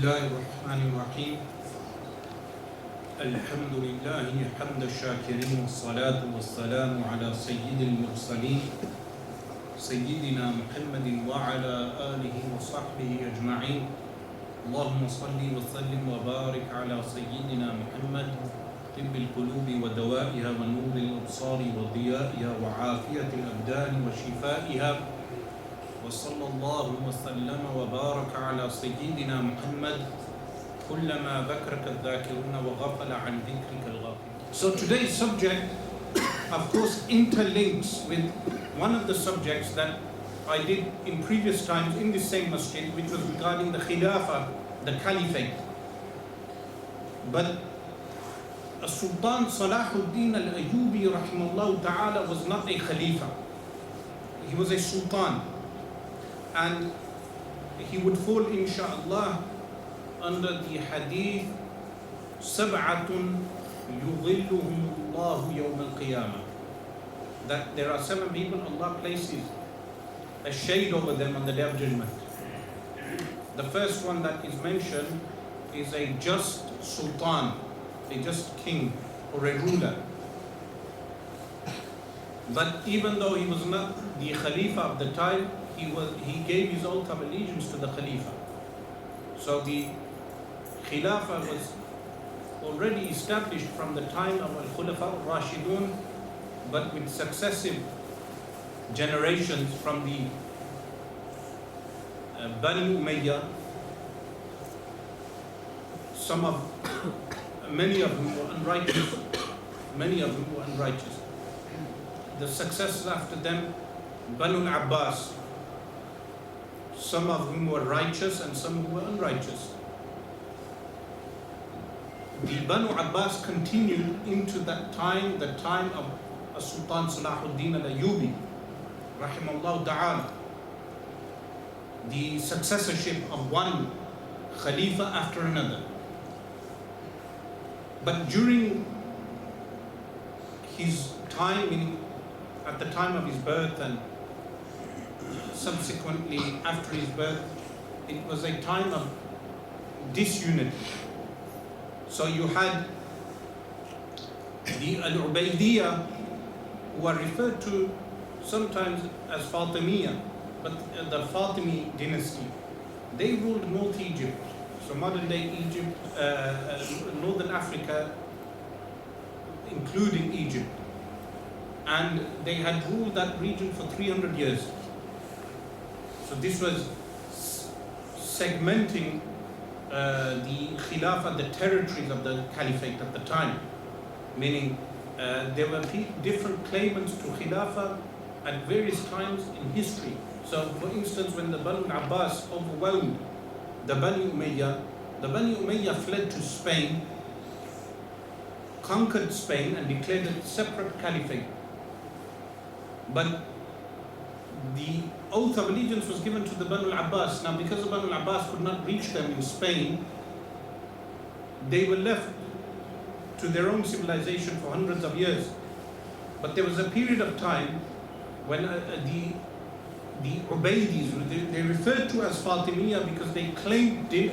الله الرحمن الرحيم الحمد لله حمد الشاكرين والصلاة والسلام على سيد المرسلين سيدنا محمد وعلى آله وصحبه أجمعين اللهم صل وسلم وبارك على سيدنا محمد طب القلوب ودوائها ونور الأبصار وضيائها وعافية الأبدان وشفائها وصلى الله وسلم وبارك على سيدنا محمد كلما ذكرك الذاكرون وغفل عن ذكرك الغافلون. So today's subject of course interlinks with one of the subjects that I did in previous times in the same masjid, which was regarding the Khilafah, the Caliphate. But Sultan Salahuddin Ayyubi rahimahullah ta'ala was not a Khalifa. He was a Sultan. And he would fall inshaAllah under the hadith سَبْعَةٌ يُظِلُّهُمُ اللَّهُ يَوْمَ الْقِيَامَةِ, that there are 7 people Allah places a shade over them on the day of judgment. The first one that is mentioned is a just sultan, a just king or a ruler. But even though he was not the Khalifa of the time, he gave his oath of allegiance to the Khalifa. So the Khilafah was already established from the time of Al-Khulafa Rashidun, but with successive generations from the Bani Umayyah, many of whom were unrighteous. The successors after them, Banu Abbas, some of whom were righteous and some who were unrighteous. The Banu Abbas continued into that time, the time of Sultan Salahuddin Ayyubi, rahimahullah ta'ala, the successorship of one Khalifa after another. But during his time, meaning at the time of his birth and subsequently after his birth, it was a time of disunity. So you had the Al-Ubaidiyah, who are referred to sometimes as Fatimiyya, but the Fatimi dynasty. They ruled North Egypt, so modern day Egypt, Northern Africa, including Egypt. And they had ruled that region for 300 years. So this was segmenting the Khilafah, the territories of the Caliphate at the time. Meaning there were different claimants to Khilafah at various times in history. So for instance, when the Banu Abbas overwhelmed the Bani Umayyah fled to Spain, conquered Spain and declared a separate caliphate. But the oath of allegiance was given to the Banu Abbas. Now because the Banu Abbas could not reach them in Spain, they were left to their own civilization for hundreds of years. But there was a period of time when the Ubaidis, they referred to as Fatimiyya because they claimed the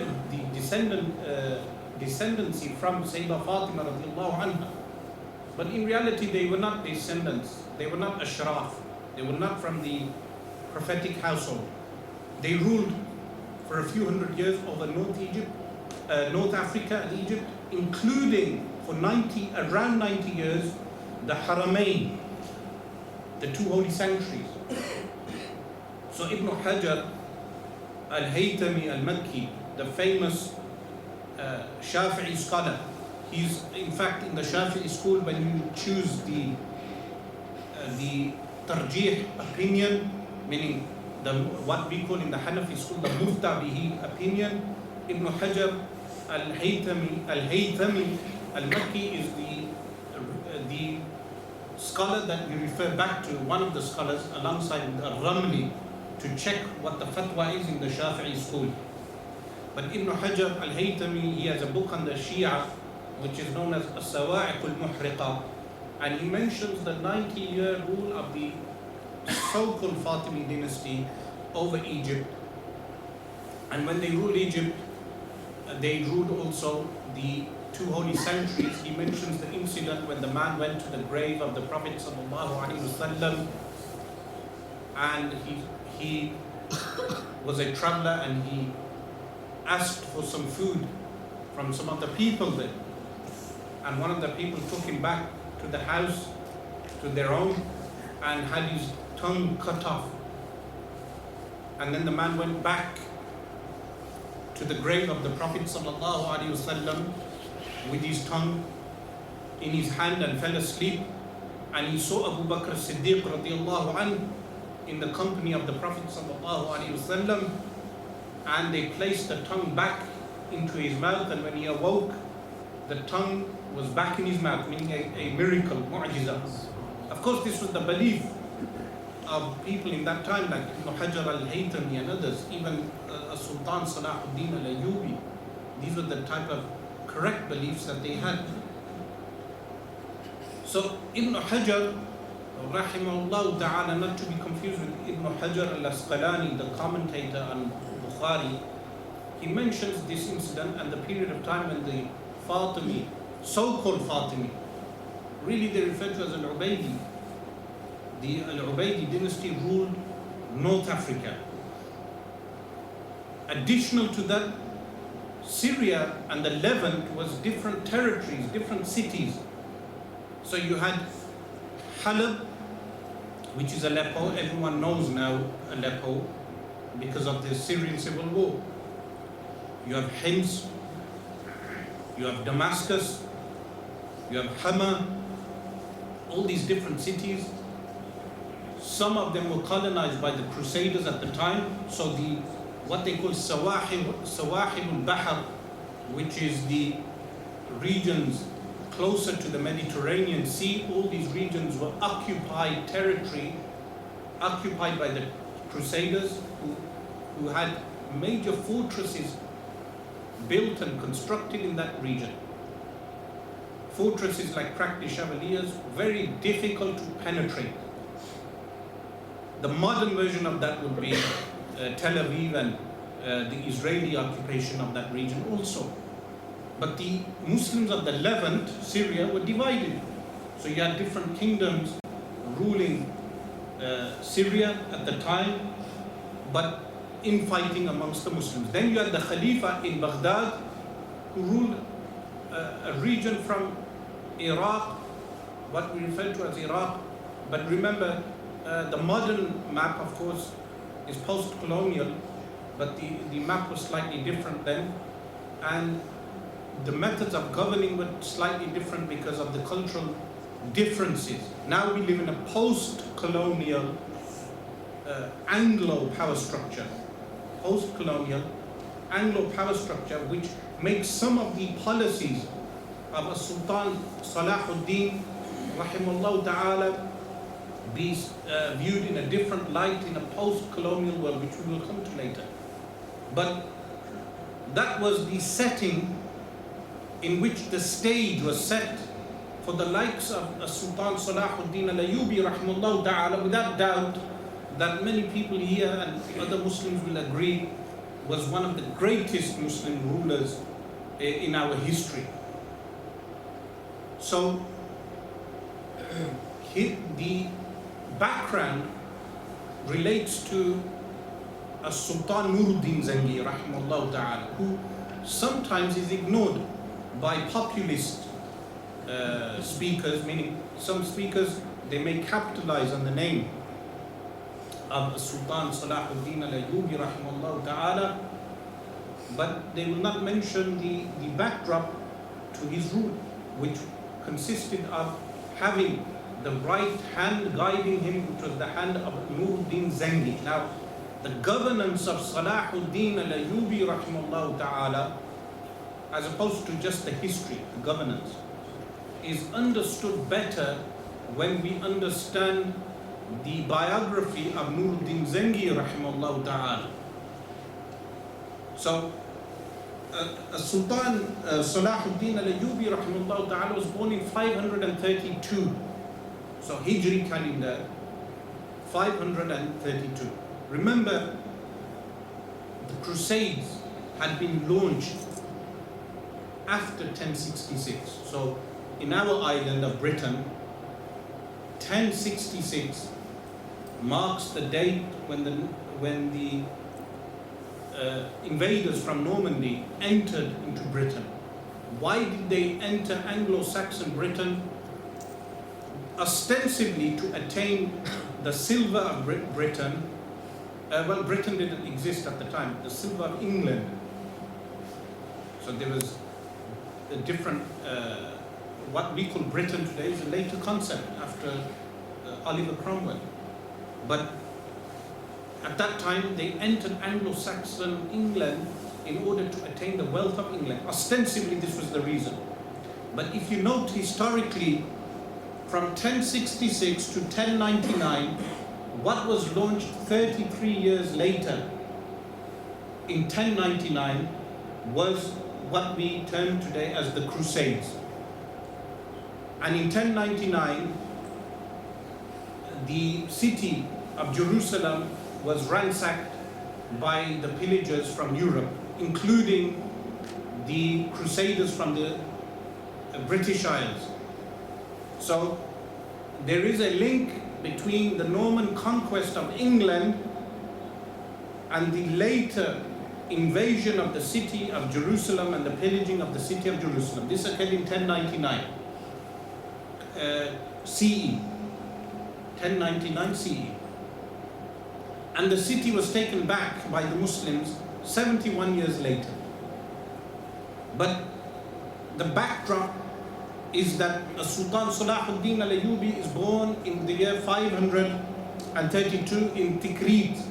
descendancy from Sayyidah Fatima radiallahu anha. But in reality they were not descendants, they were not ashraf, they were not from the prophetic household. They ruled for a few hundred years over North Africa and Egypt, including for around 90 years, the Haramain, the 2 holy sanctuaries. So Ibn Hajar al-Haytami al-Makki, the famous Shafi'i scholar, he's in fact in the Shafi'i school, when you choose the tarjih opinion, meaning what we call in the Hanafi school the mufta bihi opinion, Ibn Hajar al-Haytami al-Makki is the scholar that we refer back to, one of the scholars alongside al-Ramli, to check what the fatwa is in the Shafi'i school. But Ibn Hajar al-Haytami, he has a book on the Shia which is known as As-Sawa'iq al-Muhriqa, and he mentions the 90-year rule of the so-called Fatimi dynasty over Egypt. And when they ruled Egypt, they ruled also the two holy sanctuaries. He mentions the incident when the man went to the grave of the Prophet ﷺ, and he was a traveler, and he asked for some food from some of the people there. And one of the people took him back to the house, to their own, and had his tongue cut off. And then the man went back to the grave of the Prophet ﷺ with his tongue in his hand and fell asleep. And he saw Abu Bakr Siddiq radiallahu anhu in the company of the Prophet ﷺ, and they placed the tongue back into his mouth, and when he awoke, the tongue was back in his mouth, meaning a miracle, mu'jiza. Of course, this was the belief of people in that time, like Ibn Hajar al-Haytami and others, even Sultan Salahuddin Ayyubi. These were the type of correct beliefs that they had. So Ibn Hajar, rahimahullah ta'ala, not to be confused with Ibn Hajar al-Asqalani, the commentator on Bukhari, he mentions this incident and the period of time when the Fatimi, so-called Fatimi, really they refer to as Al-Ubaydi. The Al-Ubaydi dynasty ruled North Africa. Additional to that, Syria and the Levant was different territories, different cities. So you had Halab, which is Aleppo. Everyone knows now Aleppo because of the Syrian civil war. You have Hims, you have Damascus, you have Hama, all these different cities. Some of them were colonized by the Crusaders at the time. So what they call Sawahil al-Bahr, which is the regions closer to the Mediterranean Sea, all these regions were occupied territory, occupied by the Crusaders, who had major fortresses built and constructed in that region. Fortresses like Crac de Chevaliers, very difficult to penetrate. The modern version of that would be Tel Aviv and the Israeli occupation of that region also. But the Muslims of the Levant, Syria, were divided. So you had different kingdoms ruling Syria at the time, but infighting amongst the Muslims. Then you had the Khalifa in Baghdad, who ruled a region from Iraq, what we refer to as Iraq. But remember, the modern map, of course, is post-colonial, but the map was slightly different then. And the methods of governing were slightly different because of the cultural differences. Now we live in a post-colonial Anglo power structure. Post-colonial Anglo power structure, which makes some of the policies of Sultan Salahuddin rahimahullah ta'ala be viewed in a different light in a post-colonial world, which we will come to later. But that was the setting in which the stage was set for the likes of Sultan Salahuddin Ayyubi rahimahullah ta'ala, without doubt, that many people here and other Muslims will agree was one of the greatest Muslim rulers in our history. So the background relates to Sultan Nuruddin Zengi rahimahullah ta'ala, who sometimes is ignored by populist speakers, meaning some speakers, they may capitalize on the name of Sultan Salahuddin Ayyubi rahimahullah ta'ala, but they will not mention the backdrop to his rule, which consisted of having the right hand guiding him, which was the hand of Nuruddin Zengi. Now, the governance of Salahuddin Ayyubi rahimahullah ta'ala, as opposed to just the history, the governance, is understood better when we understand the biography of Nuruddin Zengi rahimahullah ta'ala. So, Sultan Salahuddin Ayyubi rahimahullah ta'ala was born in 532. So Hijri calendar, 532. Remember, the Crusades had been launched after 1066. So in our island of Britain, 1066 marks the date when the invaders from Normandy entered into Britain. Why did they enter Anglo-Saxon Britain? Ostensibly to attain the silver of Britain. Well, Britain didn't exist at the time. The silver of England. So there was a different, what we call Britain today is a later concept after Oliver Cromwell. But at that time, they entered Anglo-Saxon England in order to attain the wealth of England. Ostensibly, this was the reason. But if you note historically, from 1066 to 1099, what was launched 33 years later, in 1099, was what we term today as the Crusades. And in 1099, the city of Jerusalem was ransacked by the pillagers from Europe, including the Crusaders from the British Isles. So there is a link between the Norman conquest of England and the later invasion of the city of Jerusalem and the pillaging of the city of Jerusalem. This occurred in 1099 CE. 1099 CE. And the city was taken back by the Muslims 71 years later. But the backdrop is that Sultan Salahuddin Ayyubi is born in the year 532 in Tikrit.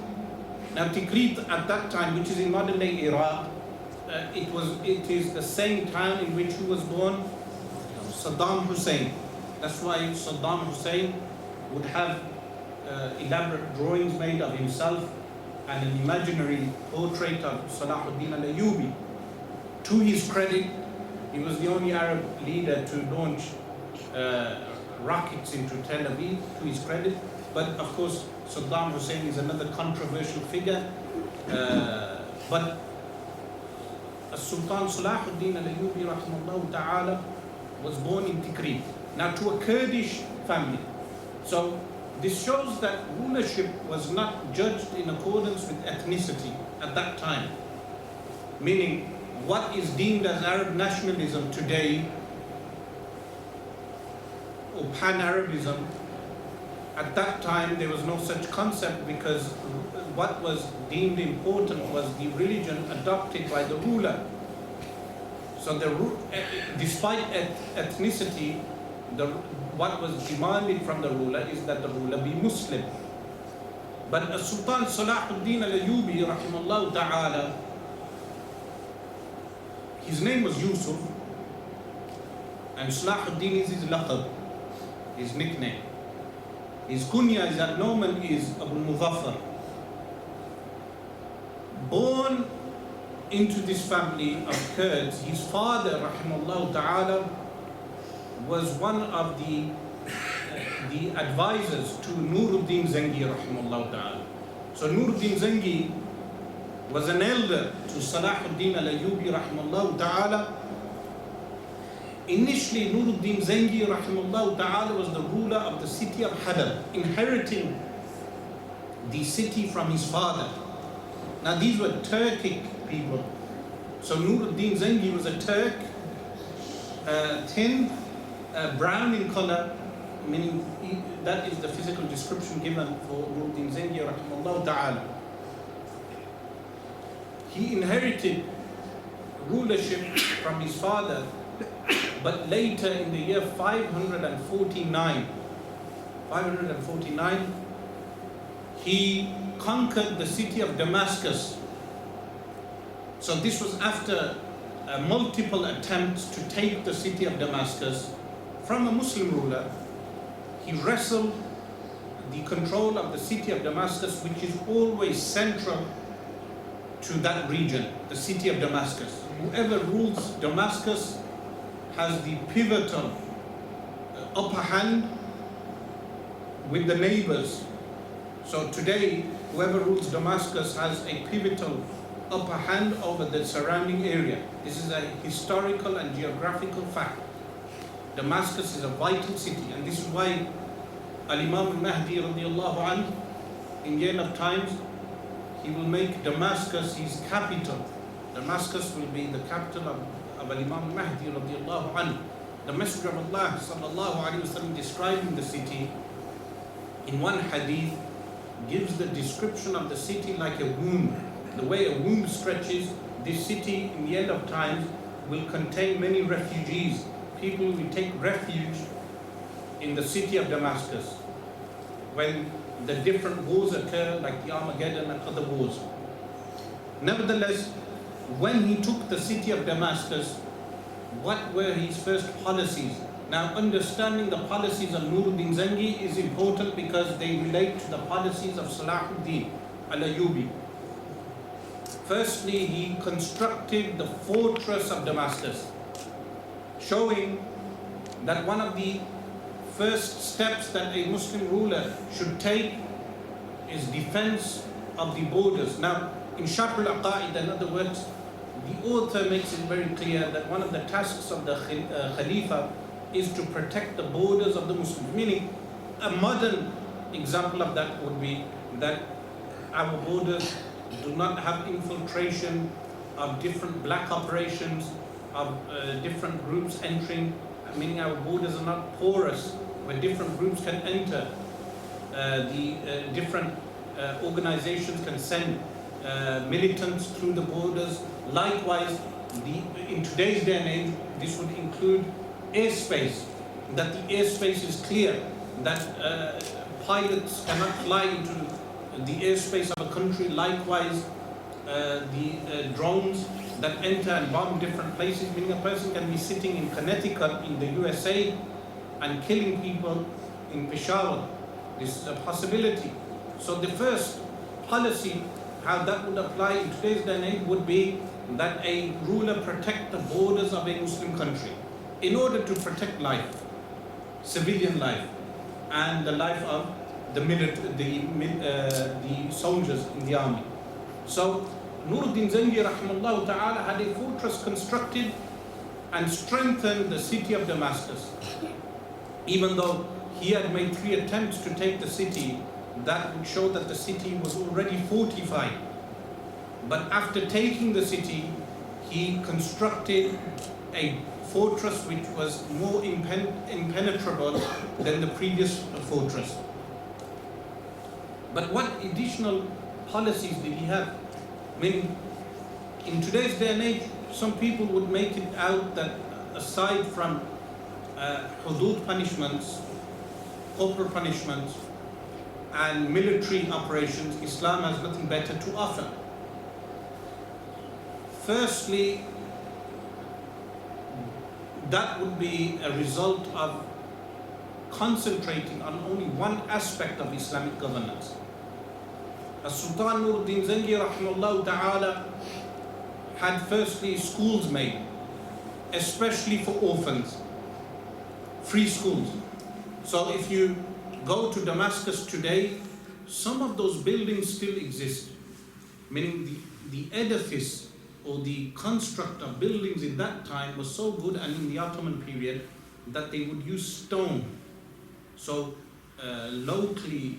Now Tikrit at that time, which is in modern day Iraq, it is the same town in which he was born, Saddam Hussein. That's why Saddam Hussein would have elaborate drawings made of himself and an imaginary portrait of Salahuddin Ayyubi. To his credit, he was the only Arab leader to launch rockets into Tel Aviv, to his credit. But of course, Saddam Hussein is another controversial figure. But Sultan Salahuddin Ayyubi rahimahullah ta'ala was born in Tikrit. Now to a Kurdish family. So this shows that rulership was not judged in accordance with ethnicity at that time. Meaning, what is deemed as Arab nationalism today, or pan-Arabism, at that time there was no such concept, because what was deemed important was the religion adopted by the ruler. So despite ethnicity, what was demanded from the ruler is that the ruler be Muslim. But Sultan Salahuddin Ayyubi rahimahullah ta'ala, his name was Yusuf, and Salahuddin is his laqab, his nickname. His kunya is at Norman is Abu Muzaffar. Born into this family of Kurds, his father rahimahullah ta'ala was one of the advisors to Nuruddin Zengi rahimahullah ta'ala. So Nuruddin Zengi was an elder to Salahuddin Ayyubi rahimahullah ta'ala. Initially, Nuruddin Zengi rahimahullah ta'ala was the ruler of the city of Halab, inheriting the city from his father. Now these were Turkic people. So Nuruddin Zengi was a Turk, thin, brown in color, meaning that is the physical description given for Nuruddin Zengi rahimahullah ta'ala. He inherited rulership from his father, but later in the year 549, he conquered the city of Damascus. So this was after multiple attempts to take the city of Damascus from a Muslim ruler. He wrestled the control of the city of Damascus, which is always central to that region, the city of Damascus. Whoever rules Damascus has the pivotal upper hand with the neighbors. So today, whoever rules Damascus has a pivotal upper hand over the surrounding area. This is a historical and geographical fact. Damascus is a vital city, and this is why Al-Imam al-Mahdi radiallahu anhu, in the end of times, he will make Damascus his capital. Damascus will be the capital of Al-Imam al-Mahdi radiallahu anhu. The Messenger of Allah sallallahu alayhi wa sallam, describing the city in one hadith, gives the description of the city like a womb. The way a womb stretches, this city in the end of times will contain many refugees. People will take refuge in the city of Damascus when the different wars occur, like the Armageddon and other wars. Nevertheless, when he took the city of Damascus, what were his first policies? Now, understanding the policies of Nuruddin Zengi is important because they relate to the policies of Salahuddin Ayyubi. Firstly, he constructed the fortress of Damascus, showing that one of the first steps that a Muslim ruler should take is defense of the borders. Now, in Sharh al-Aqaid, in other words, the author makes it very clear that one of the tasks of the Khalifa is to protect the borders of the Muslims. Meaning, a modern example of that would be that our borders do not have infiltration of different black operations, of different groups entering, meaning our borders are not porous, where different groups can enter, different organizations can send militants through the borders. Likewise, in today's day and age, this would include airspace, that the airspace is clear, that pilots cannot fly into the airspace of a country. Likewise, the drones that enter and bomb different places, meaning a person can be sitting in Connecticut in the USA and killing people in Peshawar. This is a possibility. So the first policy, how that would apply in today's day and age, would be that a ruler protect the borders of a Muslim country in order to protect life, civilian life, and the life of the soldiers in the army. So Nuruddin Zengi rahimahullah ta'ala had a fortress constructed and strengthened the city of Damascus. Even though he had made 3 attempts to take the city, that would show that the city was already fortified. But after taking the city, he constructed a fortress which was more impenetrable than the previous fortress. But what additional policies did he have? I mean, in today's day and age, some people would make it out that aside from hudud punishments, corporal punishments, and military operations, Islam has nothing better to offer. Firstly, that would be a result of concentrating on only one aspect of Islamic governance. As Sultan Nuruddin Zengi rahimahullah ta'ala had firstly schools made, especially for orphans, free schools. So if you go to Damascus today, some of those buildings still exist, meaning the edifice or the construct of buildings in that time was so good, and in the Ottoman period, that they would use stone. So locally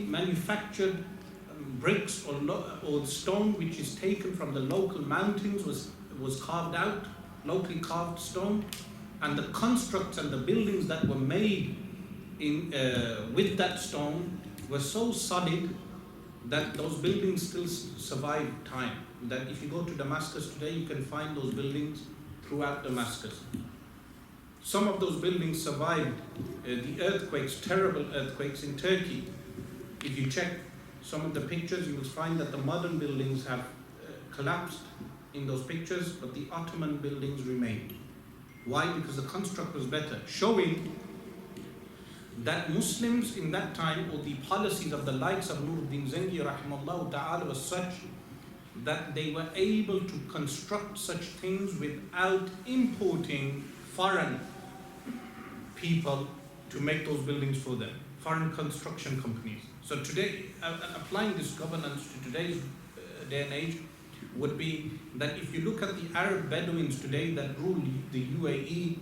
manufactured bricks or stone which is taken from the local mountains was carved out, locally carved stone, and the constructs and the buildings that were made with that stone were so solid that those buildings still survive time. That if you go to Damascus today, you can find those buildings throughout Damascus. Some of those buildings survived the earthquakes, terrible earthquakes in Turkey. If you check some of the pictures, you will find that the modern buildings have collapsed in those pictures, but the Ottoman buildings remain. Why? Because the construct was better, showing that Muslims in that time, or the policies of the likes of Nuruddin Zengi rahimahullah ta'ala, was such that they were able to construct such things without importing foreign people to make those buildings for them. foreign construction companies. So today, applying this governance to today's day and age would be that if you look at the Arab Bedouins today that rule the UAE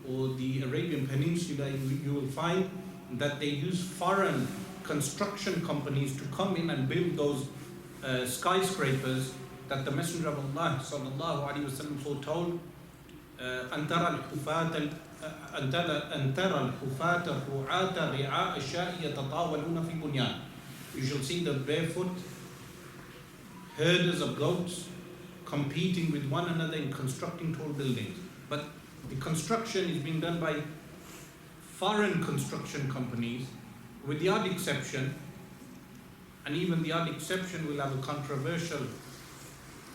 or the Arabian Peninsula, you will find that they use foreign construction companies to come in and build those skyscrapers that the Messenger of Allah sallallahu alaihi wasallam foretold. أن ترى الحفاة الرعاة رعاء الشاء يتطاولون في بنيان. You shall see the barefoot herders of goats competing with one another in constructing tall buildings. But the construction is being done by foreign construction companies, with the odd exception, and even the odd exception will have a controversial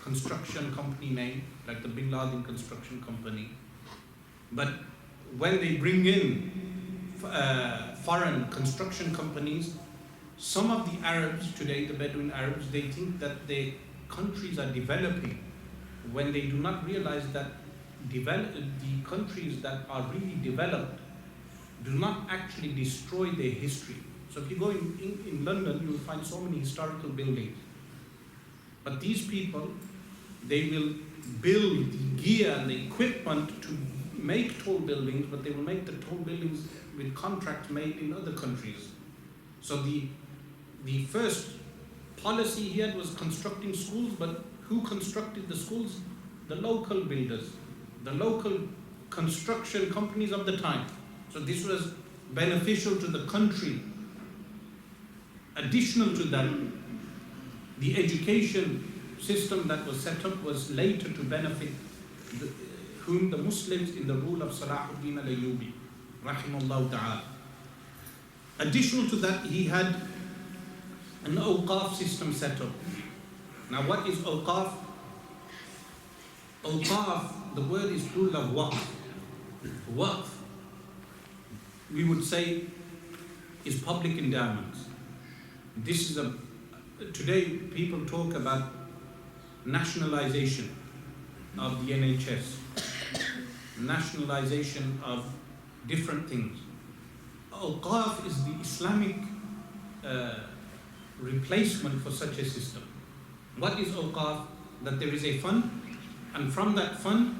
construction company name, like the Bin Laden Construction Company. But when they bring in foreign construction companies, some of the Arabs today, the Bedouin Arabs, they think that their countries are developing when they do not realize that the countries that are really developed do not actually destroy their history. So if you go in London, you will find so many historical buildings. But these people, they will build the gear and the equipment to make tall buildings, but they will make the tall buildings with contracts made in other countries. So the first policy he had was constructing schools, but who constructed the schools? The local builders, the local construction companies of the time. So this was beneficial to the country. Additional to that, the education system that was set up was later to benefit the Muslims in the rule of Salahuddin Ayyubi, rahimahullah ta'ala. Additional to that, he had an awqaf system set up. Now what is awqaf? Awqaf, the word is plural of waqf. Waqf, we would say, is public endowments. This is today people talk about nationalization of the NHS, nationalization of different things. Awqaf is the Islamic replacement for such a system. What is awqaf? That there is a fund, and from that fund,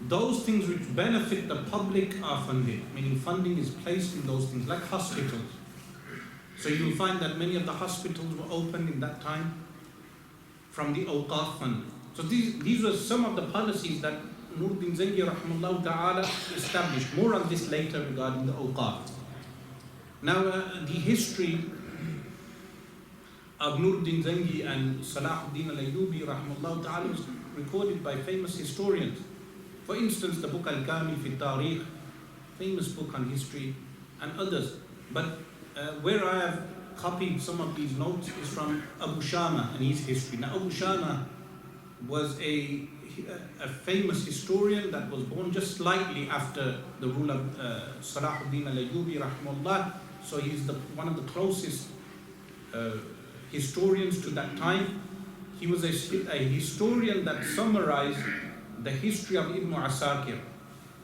those things which benefit the public are funded, meaning funding is placed in those things, like hospitals. So you will find that many of the hospitals were opened in that time from the awqaf fund. So these were some of the policies that Nuruddin Zengi rahimahullah ta'ala established. More on this later regarding the awqaf. Now the history of Nuruddin Zengi and Salahuddin Ayyubi rahimahullah ta'ala was recorded by famous historians. For instance, the book Al-Kamil fi Tarikh, famous book on history, and others. But where I have copied some of these notes is from Abu Shama and his history. Now Abu Shama was a famous historian that was born just slightly after the rule of Salahuddin Ayyubi rahimahullah. So he's one of the closest historians to that time. He was a historian that summarized the history of Ibn Asakir,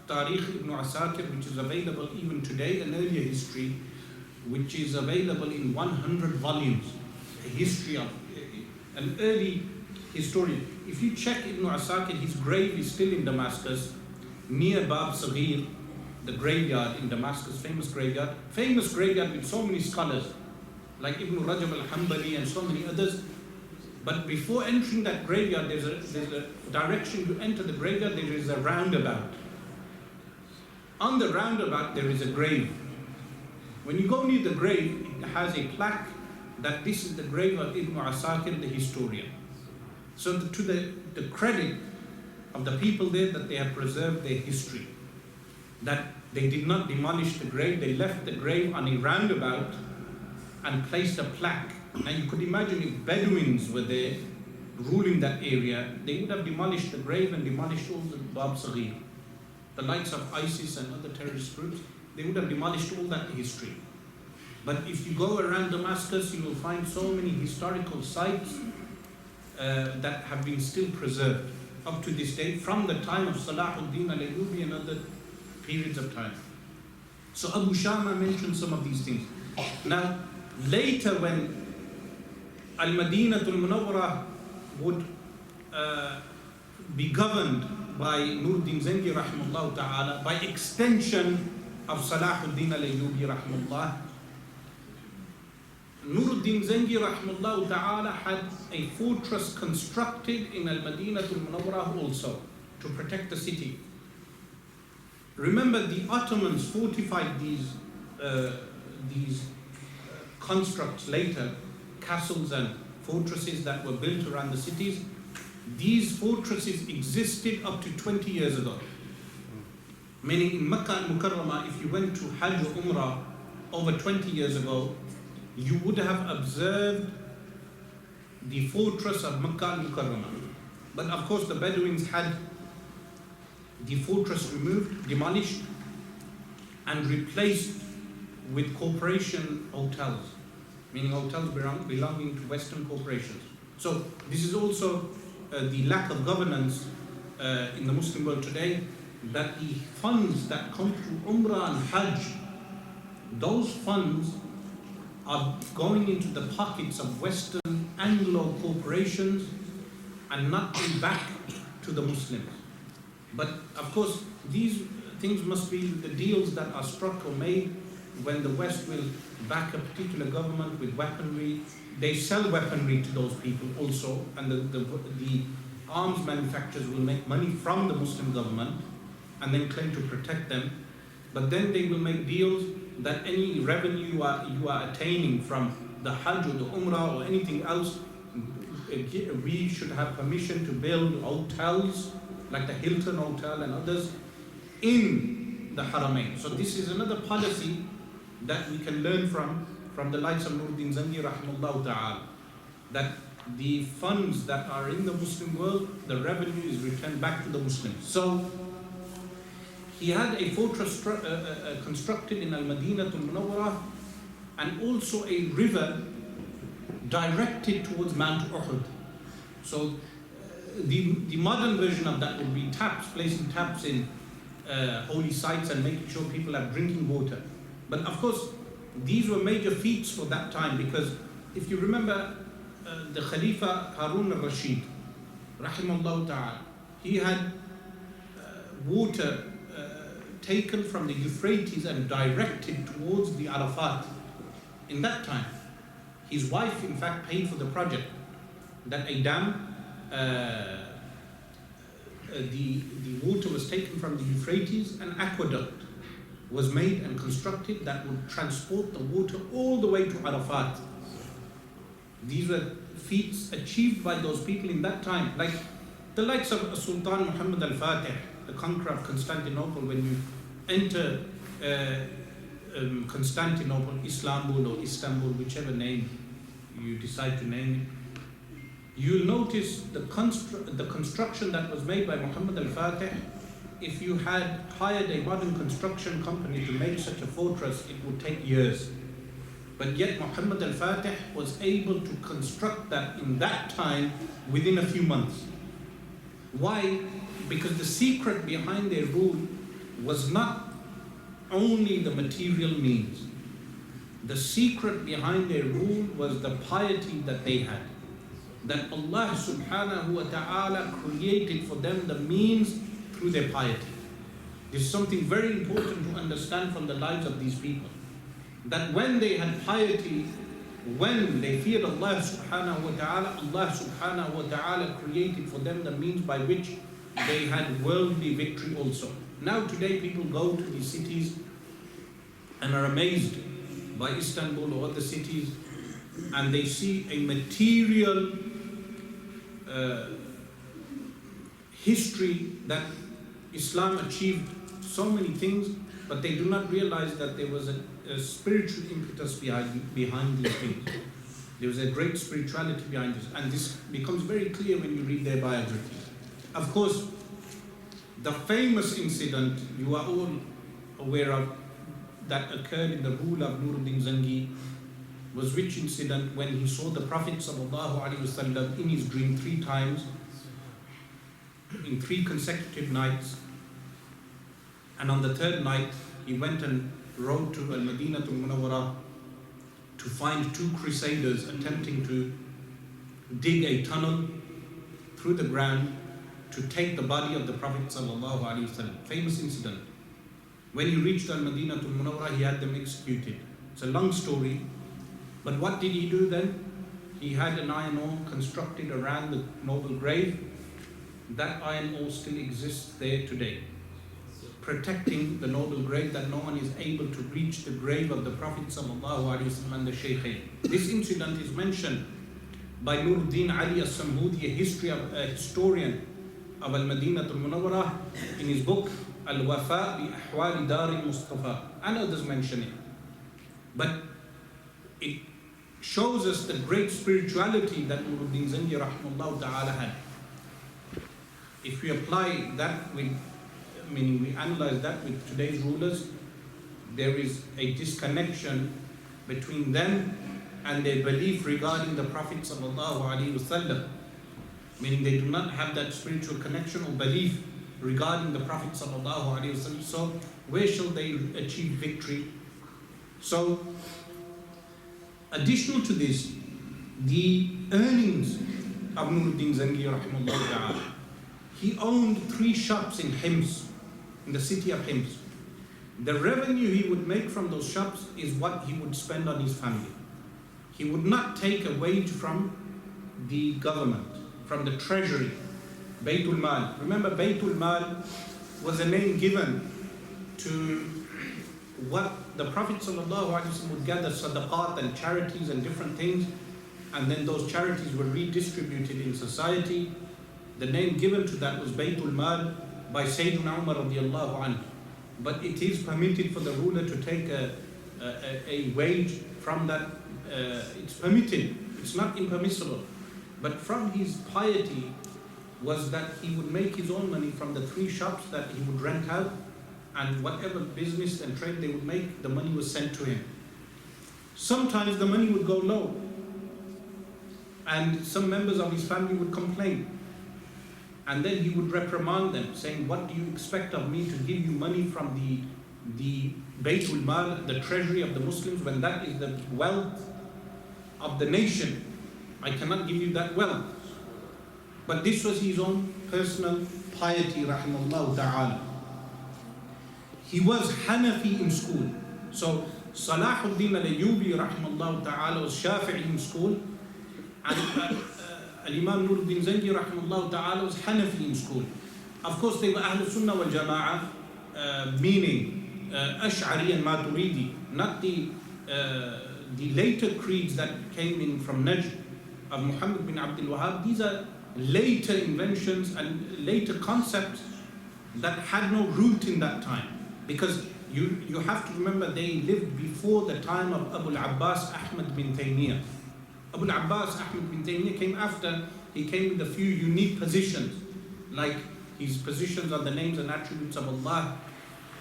Tarikh Ibn Asakir, which is available even today, an earlier history, which is available in 100 volumes, a history of an early historian. If you check Ibn Asakir, his grave is still in Damascus, near Bab Saghir, the graveyard in Damascus, famous graveyard with so many scholars, like Ibn Rajab al-Hanbali and so many others. But before entering that graveyard, there's a direction to enter the graveyard, there is a roundabout. On the roundabout, there is a grave. When you go near the grave, it has a plaque that this is the grave of Ibn Asakir, the historian. So to the credit of the people there, that they have preserved their history, that they did not demolish the grave, they left the grave on a roundabout and placed a plaque. Now you could imagine if Bedouins were there ruling that area, they would have demolished the grave and demolished all the Bab Saghir. The likes of ISIS and other terrorist groups, they would have demolished all that history. But if you go around Damascus, you will find so many historical sites that have been still preserved up to this day from the time of Salahuddin Ayyubi and other periods of time. So Abu Shama mentioned some of these things. Now, later when Al-Madinatul Munawwarah would be governed by Nuruddin Zengi rahimahullah ta'ala, by extension of Salahuddin Ayyubi rahimahullah, Nuruddin Zengi rahimahullah ta'ala had a fortress constructed in Al-Madinatul Munawwarah also to protect the city. Remember, the Ottomans fortified these constructs later, castles and fortresses that were built around the cities. These fortresses existed up to 20 years ago. Meaning in Makkah al-Mukarramah, if you went to Hajj or Umrah over 20 years ago, you would have observed the fortress of Makkah al-Mukarramah. But of course the Bedouins had the fortress removed, demolished, and replaced with corporation hotels, meaning hotels belonging to Western corporations. So this is also the lack of governance in the Muslim world today, that the funds that come through Umrah and Hajj, those funds are going into the pockets of Western Anglo corporations and not back to the Muslims. But of course, these things must be the deals that are struck or made when the West will back a particular government with weaponry. They sell weaponry to those people also, and the arms manufacturers will make money from the Muslim government and then claim to protect them. But then they will make deals that any revenue you are attaining from the Hajj or the Umrah or anything else, we should have permission to build hotels like the Hilton Hotel and others in the Haramain. So this is another policy that we can learn from the likes of Nuruddin Zengi rahimahullah ta'ala, that the funds that are in the Muslim world, the revenue is returned back to the Muslims. So he had a fortress constructed in Al-Madinatul Munawwarah, and also a river directed towards Mount Uhud. So the modern version of that would be taps, placing taps in holy sites and making sure people have drinking water. But of course, these were major feats for that time, because if you remember the Khalifa Harun al-Rashid, rahimahullah ta'ala, he had water taken from the Euphrates and directed towards the Arafat. In that time, his wife in fact paid for the project, that a dam, the water was taken from the Euphrates, an aqueduct was made and constructed that would transport the water all the way to Arafat. These were feats achieved by those people in that time, like the likes of Sultan Muhammad al-Fatih, the conqueror of Constantinople. When you enter Constantinople, Istanbul or Istanbul, whichever name you decide to name it, you'll notice the construction that was made by Muhammad al-Fatih. If you had hired a modern construction company to make such a fortress, it would take years. But yet Muhammad al-Fatih was able to construct that in that time within a few months. Why? Because the secret behind their rule was not only the material means. The secret behind their rule was the piety that they had. That Allah subhanahu wa ta'ala created for them the means through their piety. This is something very important to understand from the lives of these people. That when they had piety, when they feared Allah subhanahu wa ta'ala, Allah subhanahu wa ta'ala created for them the means by which they had worldly victory also. Now today people go to these cities and are amazed by Istanbul or other cities, and they see a material history that Islam achieved so many things, but they do not realize that there was a spiritual impetus behind these things. There was a great spirituality behind this, and this becomes very clear when you read their biographies. Of course, the famous incident you are all aware of that occurred in the rule of Nuruddin Zengi was which incident? When he saw the Prophet ﷺ in his dream 3 times, in 3 consecutive nights, and on the 3rd night he went and rode to Al-Madinatul Munawwarah to find two crusaders attempting to dig a tunnel through the ground to take the body of the Prophet ﷺ. Famous incident. When he reached Al-Madinatul Munawwarah, he had them executed. It's a long story, but what did he do then? He had an iron ore constructed around the noble grave. That iron ore still exists there today, protecting the noble grave, that no one is able to reach the grave of the Prophet ﷺ and the Shaykhain. This incident is mentioned by Nuruddin Ali as-Samhudi, a historian of Al-Madinatul Munawwarah, in his book Al-Wafa bi Ahwali Dar al-Mustafa, and others mention it. But it shows us the great spirituality that Nuruddin Zangi rahimahullah ta'ala had. If we apply that with, meaning we analyze that with today's rulers, there is a disconnection between them and their belief regarding the Prophet sallallahu alaihi wasallam, meaning they do not have that spiritual connection or belief regarding the Prophet sallallahu alaihi wasallam. So where shall they achieve victory? So additional to this, the earnings of Nuruddin Zangi rahimahullah ta'ala, he owned 3 shops in Hims, in the city of Hims. The revenue he would make from those shops is what he would spend on his family. He would not take a wage from the government, from the treasury, Baytul Mal. Remember, Baytul Mal was a name given to what the Prophet ﷺ would gather, sadaqat and charities and different things, and then those charities were redistributed in society. The name given to that was Baytul Mal by Sayyidina Umar radiallahu anhu. But it is permitted for the ruler to take a wage from that. It's permitted, it's not impermissible. But from his piety was that he would make his own money from the 3 shops that he would rent out, and whatever business and trade they would make, the money was sent to him. Sometimes the money would go low, and some members of his family would complain. And then he would reprimand them, saying, "What do you expect of me to give you money from the Baytul Mal, the treasury of the Muslims, when that is the wealth of the nation? I cannot give you that wealth." But this was his own personal piety, rahimahullah ta'ala. He was Hanafi in school. So Salahuddin Ayyubi, rahimahullah ta'ala, was Shafi'i in school. And Al-Imam Nuruddin Zangi rahimahullah ta'ala was Hanafi in school. Of course, they were Ahlul Sunnah wal Jama'ah, meaning Ash'ari and Maturidi, not the later creeds that came in from Najd of Muhammad bin Abdul Wahhab. These are later inventions and later concepts that had no root in that time. Because you have to remember, they lived before the time of Abu al-Abbas Ahmad bin Taymiyyah. Abu al-Abbas Ahmad bin Taymiyyah came after. He came with a few unique positions, like his positions on the names and attributes of Allah,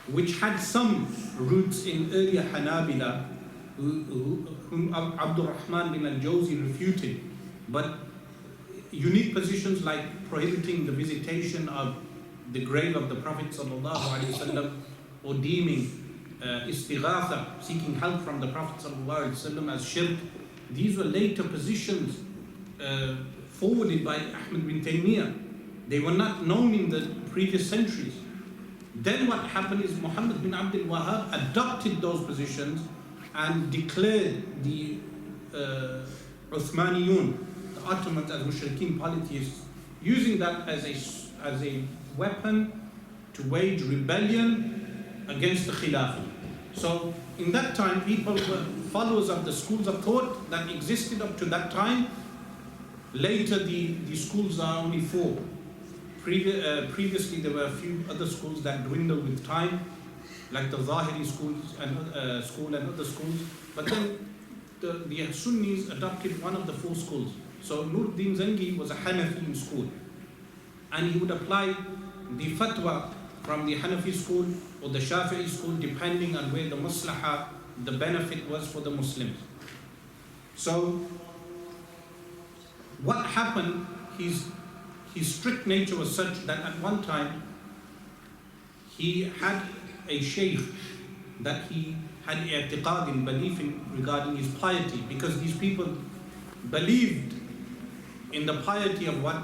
which had some roots in earlier Hanabila, whom Abdul Rahman bin al-Jawzi refuted. But unique positions like prohibiting the visitation of the grave of the Prophet ﷺ, or deeming istighatha, seeking help from the Prophet ﷺ, as shirk. These were later positions forwarded by Ahmad bin Taymiyyah. They were not known in the previous centuries. Then what happened is Muhammad bin Abdul Wahhab adopted those positions and declared the Uthmaniyun, the Ottomans, as mushrikeen polytheists, using that as a weapon to wage rebellion against the Khilafah. So in that time, people were followers of the schools of thought that existed up to that time. Later, the schools are only 4. Previously, there were a few other schools that dwindled with time, like the Zahiri schools and other schools. But then the Sunnis adopted one of the 4 schools. So Nuruddin Zangi was a Hanafi in school, and he would apply the fatwa from the Hanafi school or the Shafi'i school, depending on where the maslahah, the benefit was for the Muslims. So what happened, his strict nature was such that at one time he had a sheikh that he had i'tiqad in belief in regarding his piety, because these people believed in the piety of what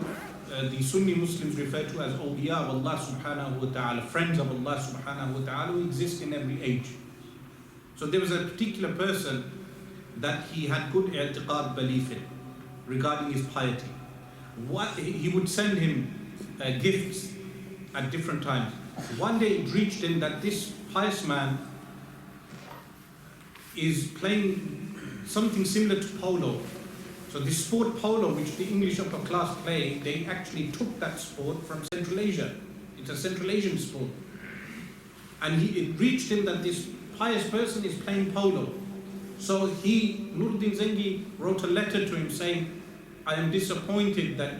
the Sunni Muslims refer to as awliya of Allah subhanahu wa ta'ala, friends of Allah subhanahu wa ta'ala, who exist in every age. So there was a particular person that he had good i'tiqad belief in regarding his piety. He would send him gifts at different times. One day it reached him that this pious man is playing something similar to polo. So the sport polo, which the English upper class play, they actually took that sport from Central Asia. It's a Central Asian sport. And it reached him that this pious person is playing polo. So Nuruddin Zengi wrote a letter to him saying, I am disappointed that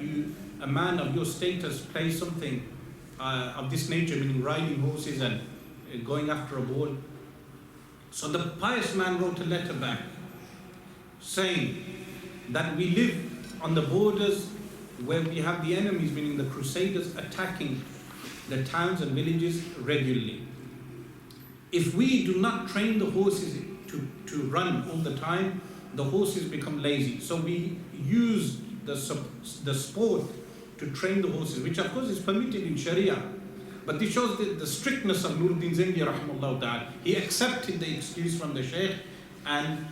a man of your status, plays something of this nature, meaning riding horses and going after a ball. So the pious man wrote a letter back saying that we live on the borders where we have the enemies, meaning the Crusaders, attacking the towns and villages regularly. If we do not train the horses to run all the time, the horses become lazy. So we use the sport to train the horses, which of course is permitted in Sharia. But this shows the strictness of Nuruddin Zengi rahimahullah ta'ala. He accepted the excuse from the Shaykh, and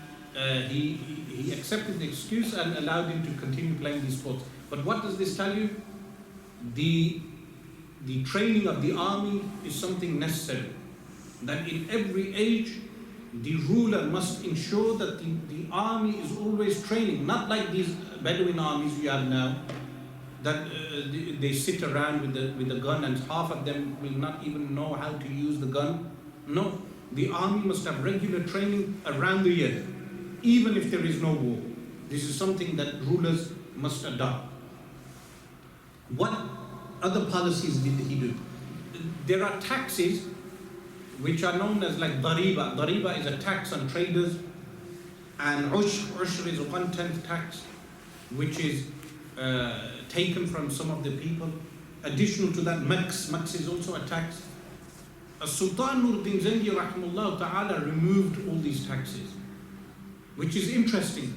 he accepted the excuse and allowed him to continue playing these sports. But what does this tell you? The training of the army is something necessary. That in every age, the ruler must ensure that the army is always training, not like these Bedouin armies we have now, that they sit around with the gun and half of them will not even know how to use the gun. No, the army must have regular training around the year, even if there is no war. This is something that rulers must adopt. What other policies did he do? There are taxes which are known as like dariba. Dariba is a tax on traders, and ushr is a 1/10 tax, which is taken from some of the people. Additional to that, maks is also a tax. Sultan Nuruddin Zengi rahimahullah ta'ala removed all these taxes, which is interesting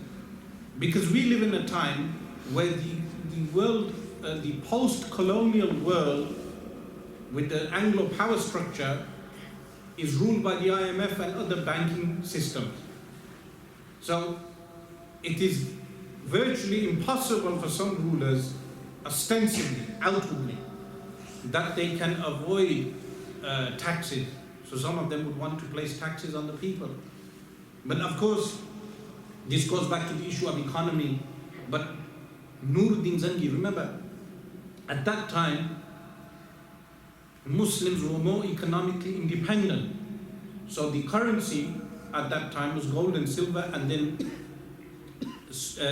because we live in a time where the world, the post-colonial world with the Anglo power structure is ruled by the IMF and other banking systems. So it is virtually impossible for some rulers, ostensibly, outwardly, that they can avoid taxes. So some of them would want to place taxes on the people. But of course, this goes back to the issue of economy. But Nuruddin Zengi, remember, at that time, Muslims were more economically independent. So the currency at that time was gold and silver, and then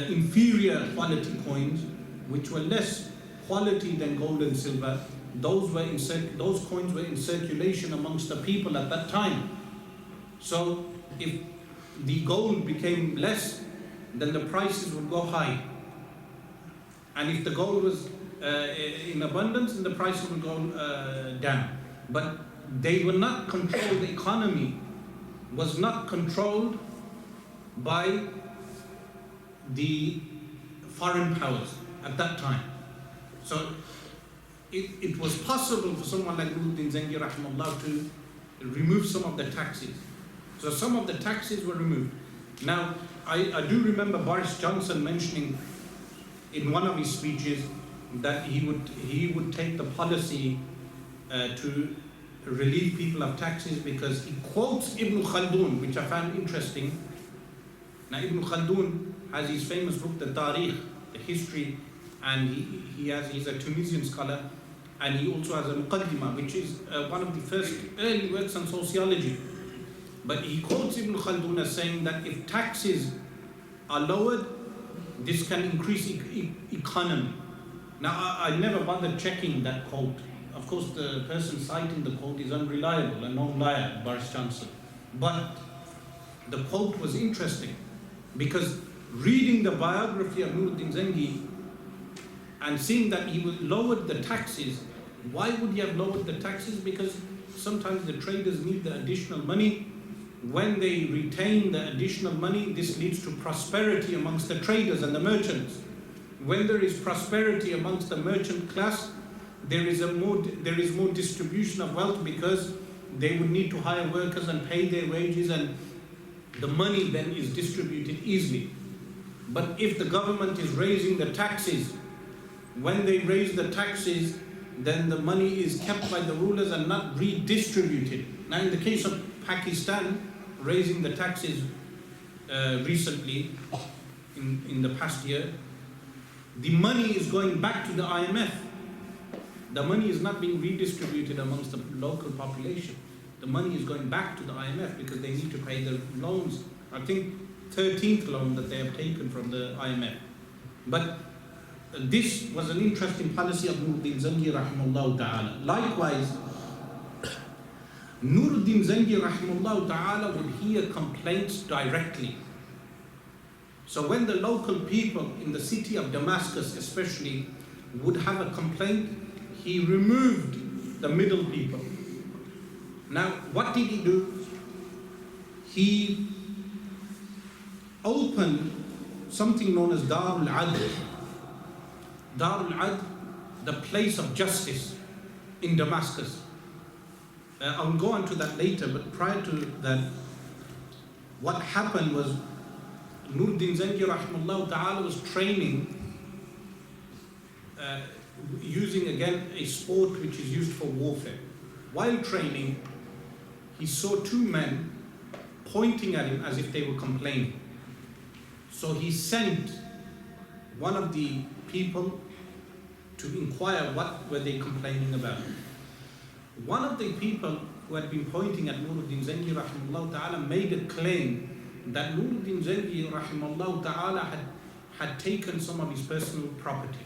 inferior quality coins, which were less quality than gold and silver. Those coins were in circulation amongst the people at that time. So if the gold became less, then the prices would go high. And if the gold was in abundance, then the prices would go down. But they were not controlled, the economy was not controlled by the foreign powers at that time. So it was possible for someone like Nuruddin Zengi rahimahullah to remove some of the taxes. So some of the taxes were removed. Now, I do remember Boris Johnson mentioning in one of his speeches that he would take the policy to relieve people of taxes, because he quotes Ibn Khaldun, which I found interesting. Now Ibn Khaldun has his famous book, the Tarikh, the history, and he's a Tunisian scholar, and he also has a Muqaddimah, which is one of the first early works on sociology. But he quotes Ibn Khaldun as saying that if taxes are lowered, this can increase economy. Now, I never bothered checking that quote. Of course, the person citing the quote is unreliable, a known liar, Boris Johnson. But the quote was interesting, because reading the biography of Nuruddin Zengi and seeing that he lowered the taxes. Why would he have lowered the taxes? Because sometimes the traders need the additional money when they retain the additional money, this leads to prosperity amongst the traders and the merchants. When there is prosperity amongst the merchant class, there is more distribution of wealth, because they would need to hire workers and pay their wages, and the money then is distributed easily. But if the government is raising the taxes, when they raise the taxes, then the money is kept by the rulers and not redistributed. Now in the case of Pakistan, raising the taxes recently, in the past year, the money is going back to the IMF. The money is not being redistributed amongst the local population. The money is going back to the IMF because they need to pay the loans. I think 13th loan that they have taken from the IMF. But this was an interesting policy of Nuruddin Zangi rahimahullah ta'ala. Likewise, Nuruddin Zangi rahimahullah ta'ala would hear complaints directly. So when the local people in the city of Damascus especially would have a complaint, he removed the middle people. Now, what did he do? He opened something known as Darul Adl. Darul Adl, the place of justice in Damascus. I'll go on to that later, but prior to that, what happened was Nuruddin Zangi rahimahullah ta'ala was training using again a sport which is used for warfare. While training, he saw two men pointing at him as if they were complaining. So he sent one of the people to inquire what were they complaining about. One of the people who had been pointing at Nuruddin Zangi rahimahullah ta'ala made a claim that Nuruddin Zangi rahimahullah ta'ala had taken some of his personal property.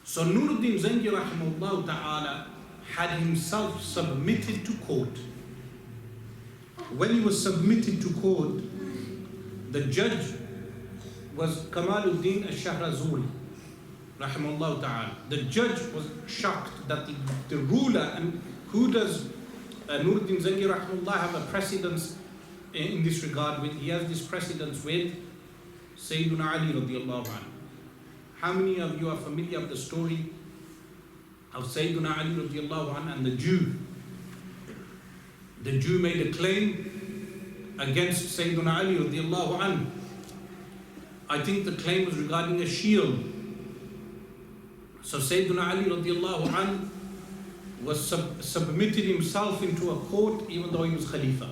So Nuruddin Zangi rahimahullah ta'ala had himself submitted to court. When he was submitted to court, the judge was Kamaluddin al-Shahrazuri rahimahullah ta'ala. The judge was shocked that the ruler, and who does Nuruddin Zangi rahimahullah have a precedence in this regard with? He has this precedence with Sayyiduna Ali radiallahu anhu. How many of you are familiar with the story of Sayyiduna Ali radiallahu anhu and the Jew? The Jew made a claim against Sayyiduna Ali radiallahu anhu. I think the claim was regarding a shield. So Sayyiduna Ali radiallahu anhu was submitted himself into a court even though he was Khalifa.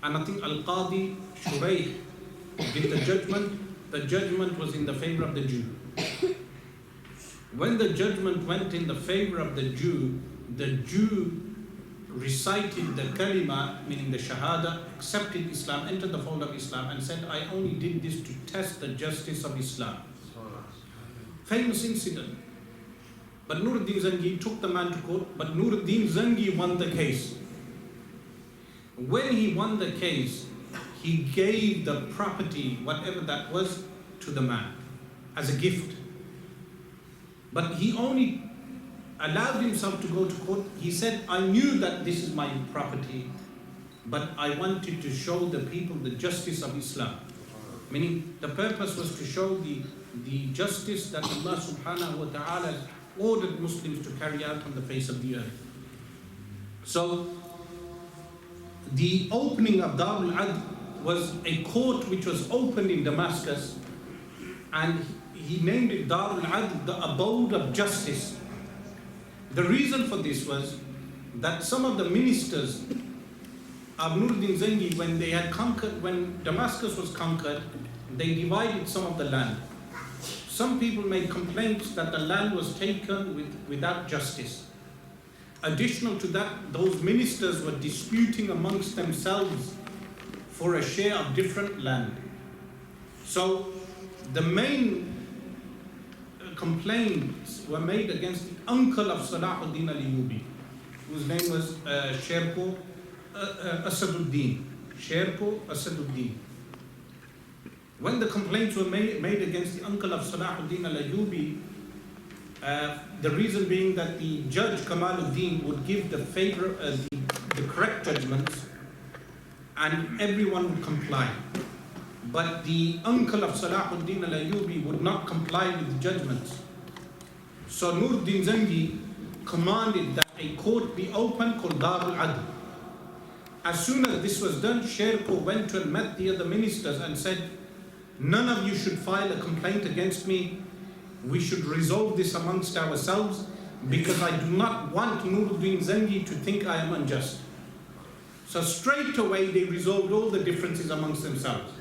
And I think Al-Qadi Shuraih did the judgment. The judgment was in the favor of the Jew. When the judgment went in the favor of the Jew recited the kalima, meaning the shahada, accepted Islam, entered the fold of Islam, and said, I only did this to test the justice of Islam. Famous incident. But Nuruddin Zangi took the man to court, but Nuruddin Zangi won the case. When he won the case, he gave the property, whatever that was, to the man as a gift. But he only allowed himself to go to court. He said, I knew that this is my property, but I wanted to show the people the justice of Islam. Meaning, the purpose was to show the justice that Allah subhanahu wa ta'ala has ordered Muslims to carry out on the face of the earth. So, the opening of Darul Adl was a court which was opened in Damascus, and he named it Darul Adl, the abode of justice. The reason for this was that some of the ministers of Nuruddin Zangi, when Damascus was conquered, they divided some of the land. Some people made complaints that the land was taken without justice. Additional to that, those ministers were disputing amongst themselves for a share of different land. So the main complaints were made against the uncle of Salahuddin Ayyubi, whose name was Shaykh Asrar. When the complaints were made against the uncle of Salahuddin Ayyubi, the reason being that the judge Kamaluddin would give the correct judgments and everyone would comply. But the uncle of Salahuddin Ayyubi would not comply with the judgments. So Nuruddin Zangi commanded that a court be opened called Darul Adl. As soon as this was done, Sherko went to and met the other ministers and said, none of you should file a complaint against me. We should resolve this amongst ourselves, because I do not want Nuruddin Zangi to think I am unjust. So straight away they resolved all the differences amongst themselves.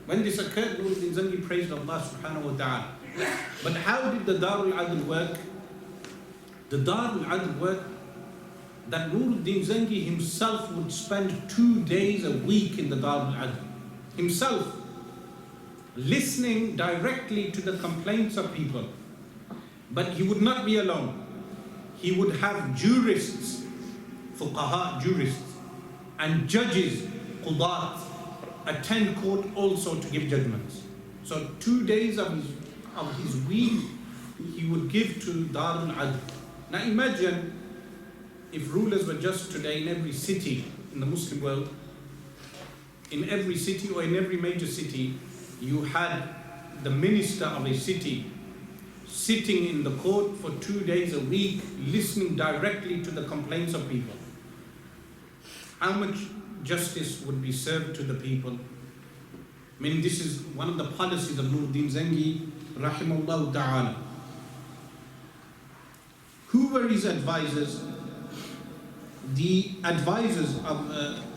When this occurred, Nuruddin Zangi praised Allah subhanahu wa ta'ala. But how did the Darul Adl work? The Darul Adl worked that Nuruddin Zangi himself would spend 2 days a week in the Darul Adl. Himself, listening directly to the complaints of people. But he would not be alone. He would have jurists, fuqaha jurists, and judges, qudat, attend court also to give judgments. So 2 days of his week he would give to Darul Adl. Now imagine if rulers were just today in every city in the Muslim world, in every city or in every major city, you had the minister of a city sitting in the court for 2 days a week, listening directly to the complaints of people. How much justice would be served to the people? I mean, this is one of the policies of Nuruddin Zangi, rahimahullah ta'ala. Who were his advisors? The advisors of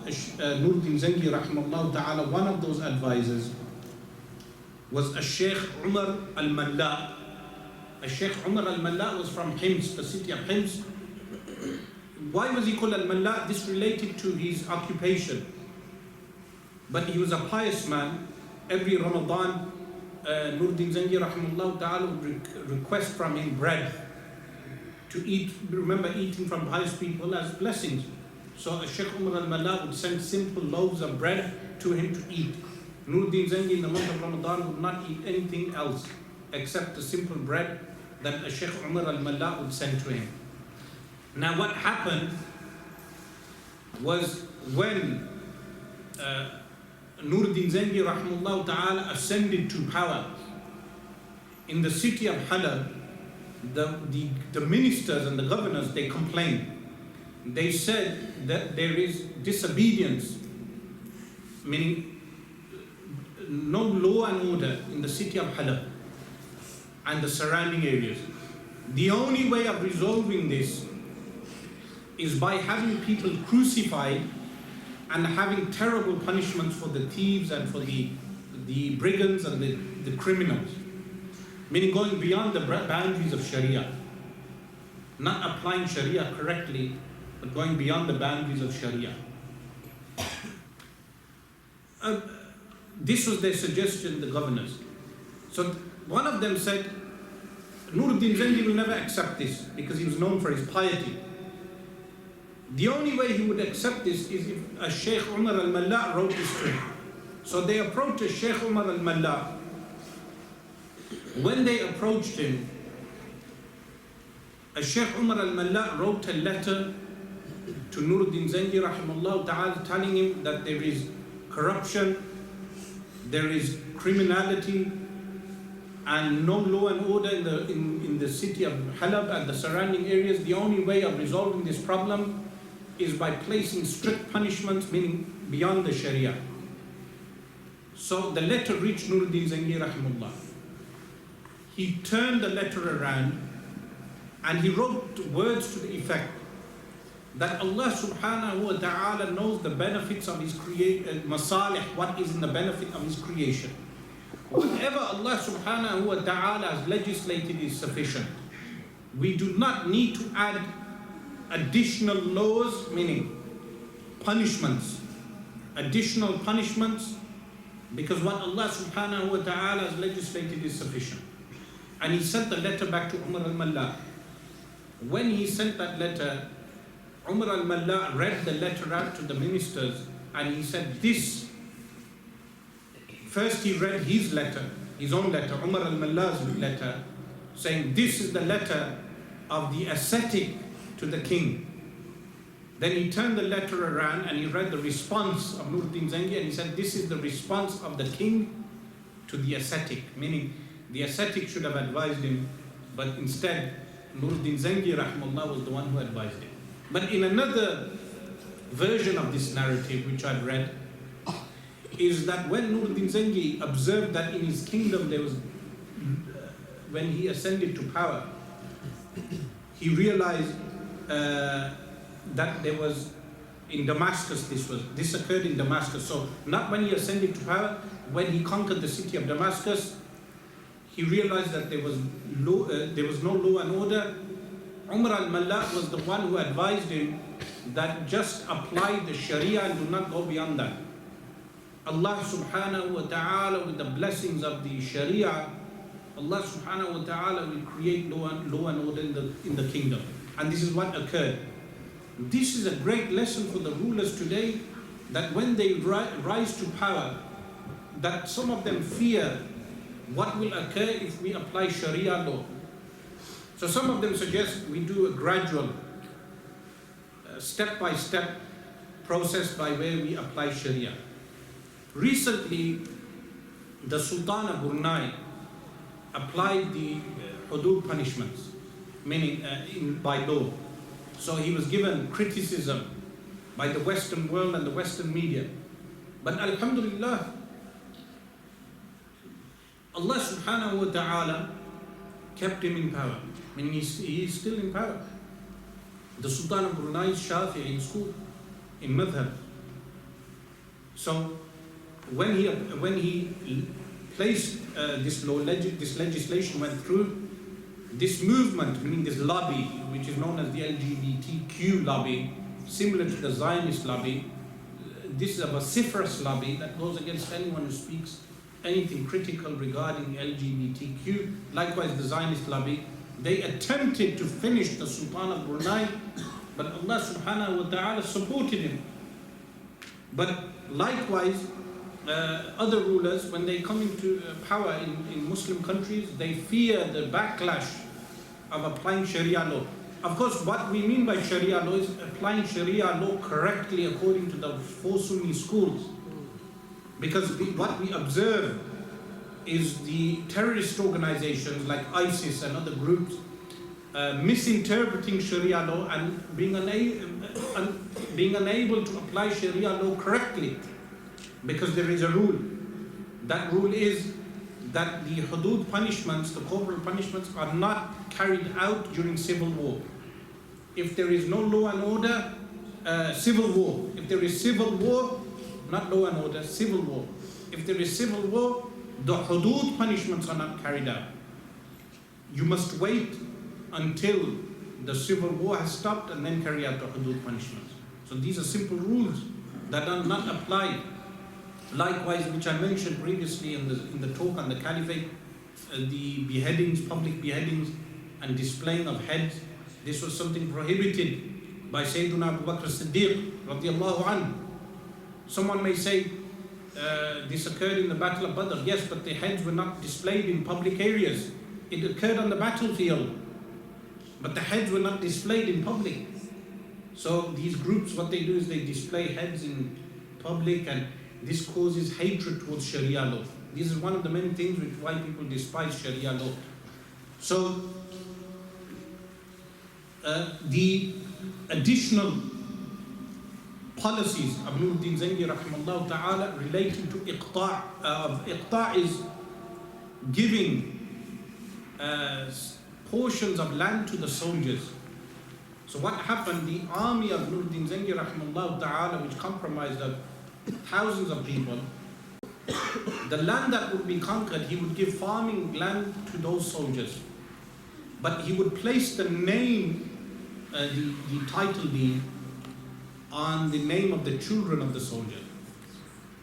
Nuruddin Zangi, rahimahullah ta'ala, one of those advisors was Shaykh Umar al-Malla. Shaykh Umar al-Malla was from Hims, the city of Hims. Why was he called al-Malla? This related to his occupation. But he was a pious man. Every Ramadan, Nuruddin Zangi rahimahullah ta'ala would request from him bread to eat. Remember, eating from pious people as blessings. So Shaykh Umar al-Malla would send simple loaves of bread to him to eat. Nuruddin Zangi in the month of Ramadan would not eat anything else except the simple bread that Shaykh Umar al-Malla would send to him. Now what happened was when Nuruddin Zangi rahimahullah ta'ala ascended to power in the city of Halab, the ministers and the governors, they complained. They said that there is disobedience, meaning no law and order in the city of Halab and the surrounding areas. The only way of resolving this is by having people crucified and having terrible punishments for the thieves and for the brigands and the criminals. Meaning going beyond the boundaries of Sharia. Not applying Sharia correctly, but going beyond the boundaries of Sharia. This was their suggestion, the governors. So one of them said, Nuruddin Zangi will never accept this because he was known for his piety. The only way he would accept this is if Shaykh Umar al-Malla wrote this to him. So they approached Shaykh Umar al-Malla. When they approached him, Shaykh Umar al-Malla wrote a letter to Nuruddin Zangi rahimahullah ta'ala telling him that there is corruption, there is criminality, and no law and order in the city of Halab and the surrounding areas. The only way of resolving this problem is by placing strict punishments, meaning beyond the Sharia. So the letter reached Nuruddin Zangi rahimahullah. He turned the letter around and he wrote words to the effect that Allah subhanahu wa ta'ala knows the benefits of his masalih, what is in the benefit of his creation. Whatever Allah subhanahu wa ta'ala has legislated is sufficient. We do not need to add additional laws, meaning punishments, additional punishments, because what Allah subhanahu wa ta'ala has legislated is sufficient. And he sent the letter back to Umar al-Malla. When he sent that letter, Umar al-Malla read the letter out to the ministers and he said this. First he read his letter, his own letter, Umar al-Malla's letter, saying this is the letter of the ascetic to the king. Then he turned the letter around and he read the response of Nuruddin Zengi, and he said, this is the response of the king to the ascetic, meaning the ascetic should have advised him, but instead Nuruddin Zengi rahimahullah was the one who advised him. But in another version of this narrative which I've read, is that when Nuruddin Zengi observed that in his kingdom there was, when he ascended to power, he realized that there was, in Damascus this occurred in Damascus. So not when he ascended to power, when he conquered the city of Damascus, he realized that there was no law and order. Umar al-Mallah was the one who advised him that just apply the Sharia and do not go beyond that. Allah subhanahu wa ta'ala, with the blessings of the Sharia, Allah subhanahu wa ta'ala will create law and order in the kingdom. And this is what occurred. This is a great lesson for the rulers today, that when they rise to power, that some of them fear what will occur if we apply Sharia law. So some of them suggest we do a gradual, step-by-step process by where we apply Sharia. Recently, the Sultan of Brunei applied the hudud punishments, meaning by law. So he was given criticism by the Western world and the Western media. But alhamdulillah, Allah subhanahu wa ta'ala kept him in power. I mean, he is still in power. The Sultan of Brunei is Shafi'i in school, in madhab. So when he placed this law, this legislation went through, this movement, meaning this lobby, which is known as the LGBTQ lobby, similar to the Zionist lobby, this is a vociferous lobby that goes against anyone who speaks anything critical regarding LGBTQ. Likewise, the Zionist lobby, they attempted to finish the Sultan of Brunei, but Allah subhanahu wa ta'ala supported him. But likewise, other rulers, when they come into power in Muslim countries, they fear the backlash of applying Sharia law. Of course, what we mean by Sharia law is applying Sharia law correctly according to the four Sunni schools. Because what we observe is the terrorist organizations like ISIS and other groups misinterpreting Sharia law and being unable to apply Sharia law correctly. Because there is a rule. That rule is that the hudud punishments, the corporal punishments, are not carried out during civil war. If there is no law and order, civil war. If there is civil war, not law and order, civil war. If there is civil war, the hudud punishments are not carried out. You must wait until the civil war has stopped and then carry out the hudud punishments. So these are simple rules that are not applied. Likewise, which I mentioned previously in the talk on the caliphate, the beheadings, public beheadings and displaying of heads, this was something prohibited by Sayyiduna Abu Bakr as-Siddiq radiallahu anhu. Someone may say, this occurred in the Battle of Badr. Yes, but the heads were not displayed in public areas. It occurred on the battlefield, but the heads were not displayed in public. So these groups, what they do is they display heads in public, and this causes hatred towards Sharia law. This is one of the many things which why people despise Sharia law. So the additional policies of Nuruddin Zengi rahimahullah ta'ala relating to iqta'. Iqta' is giving portions of land to the soldiers. So what happened, the army of Nuruddin Zengi rahimahullah ta'ala, which comprised of thousands of people, the land that would be conquered, he would give farming land to those soldiers. But he would place the name, the title deed, on the name of the children of the soldier.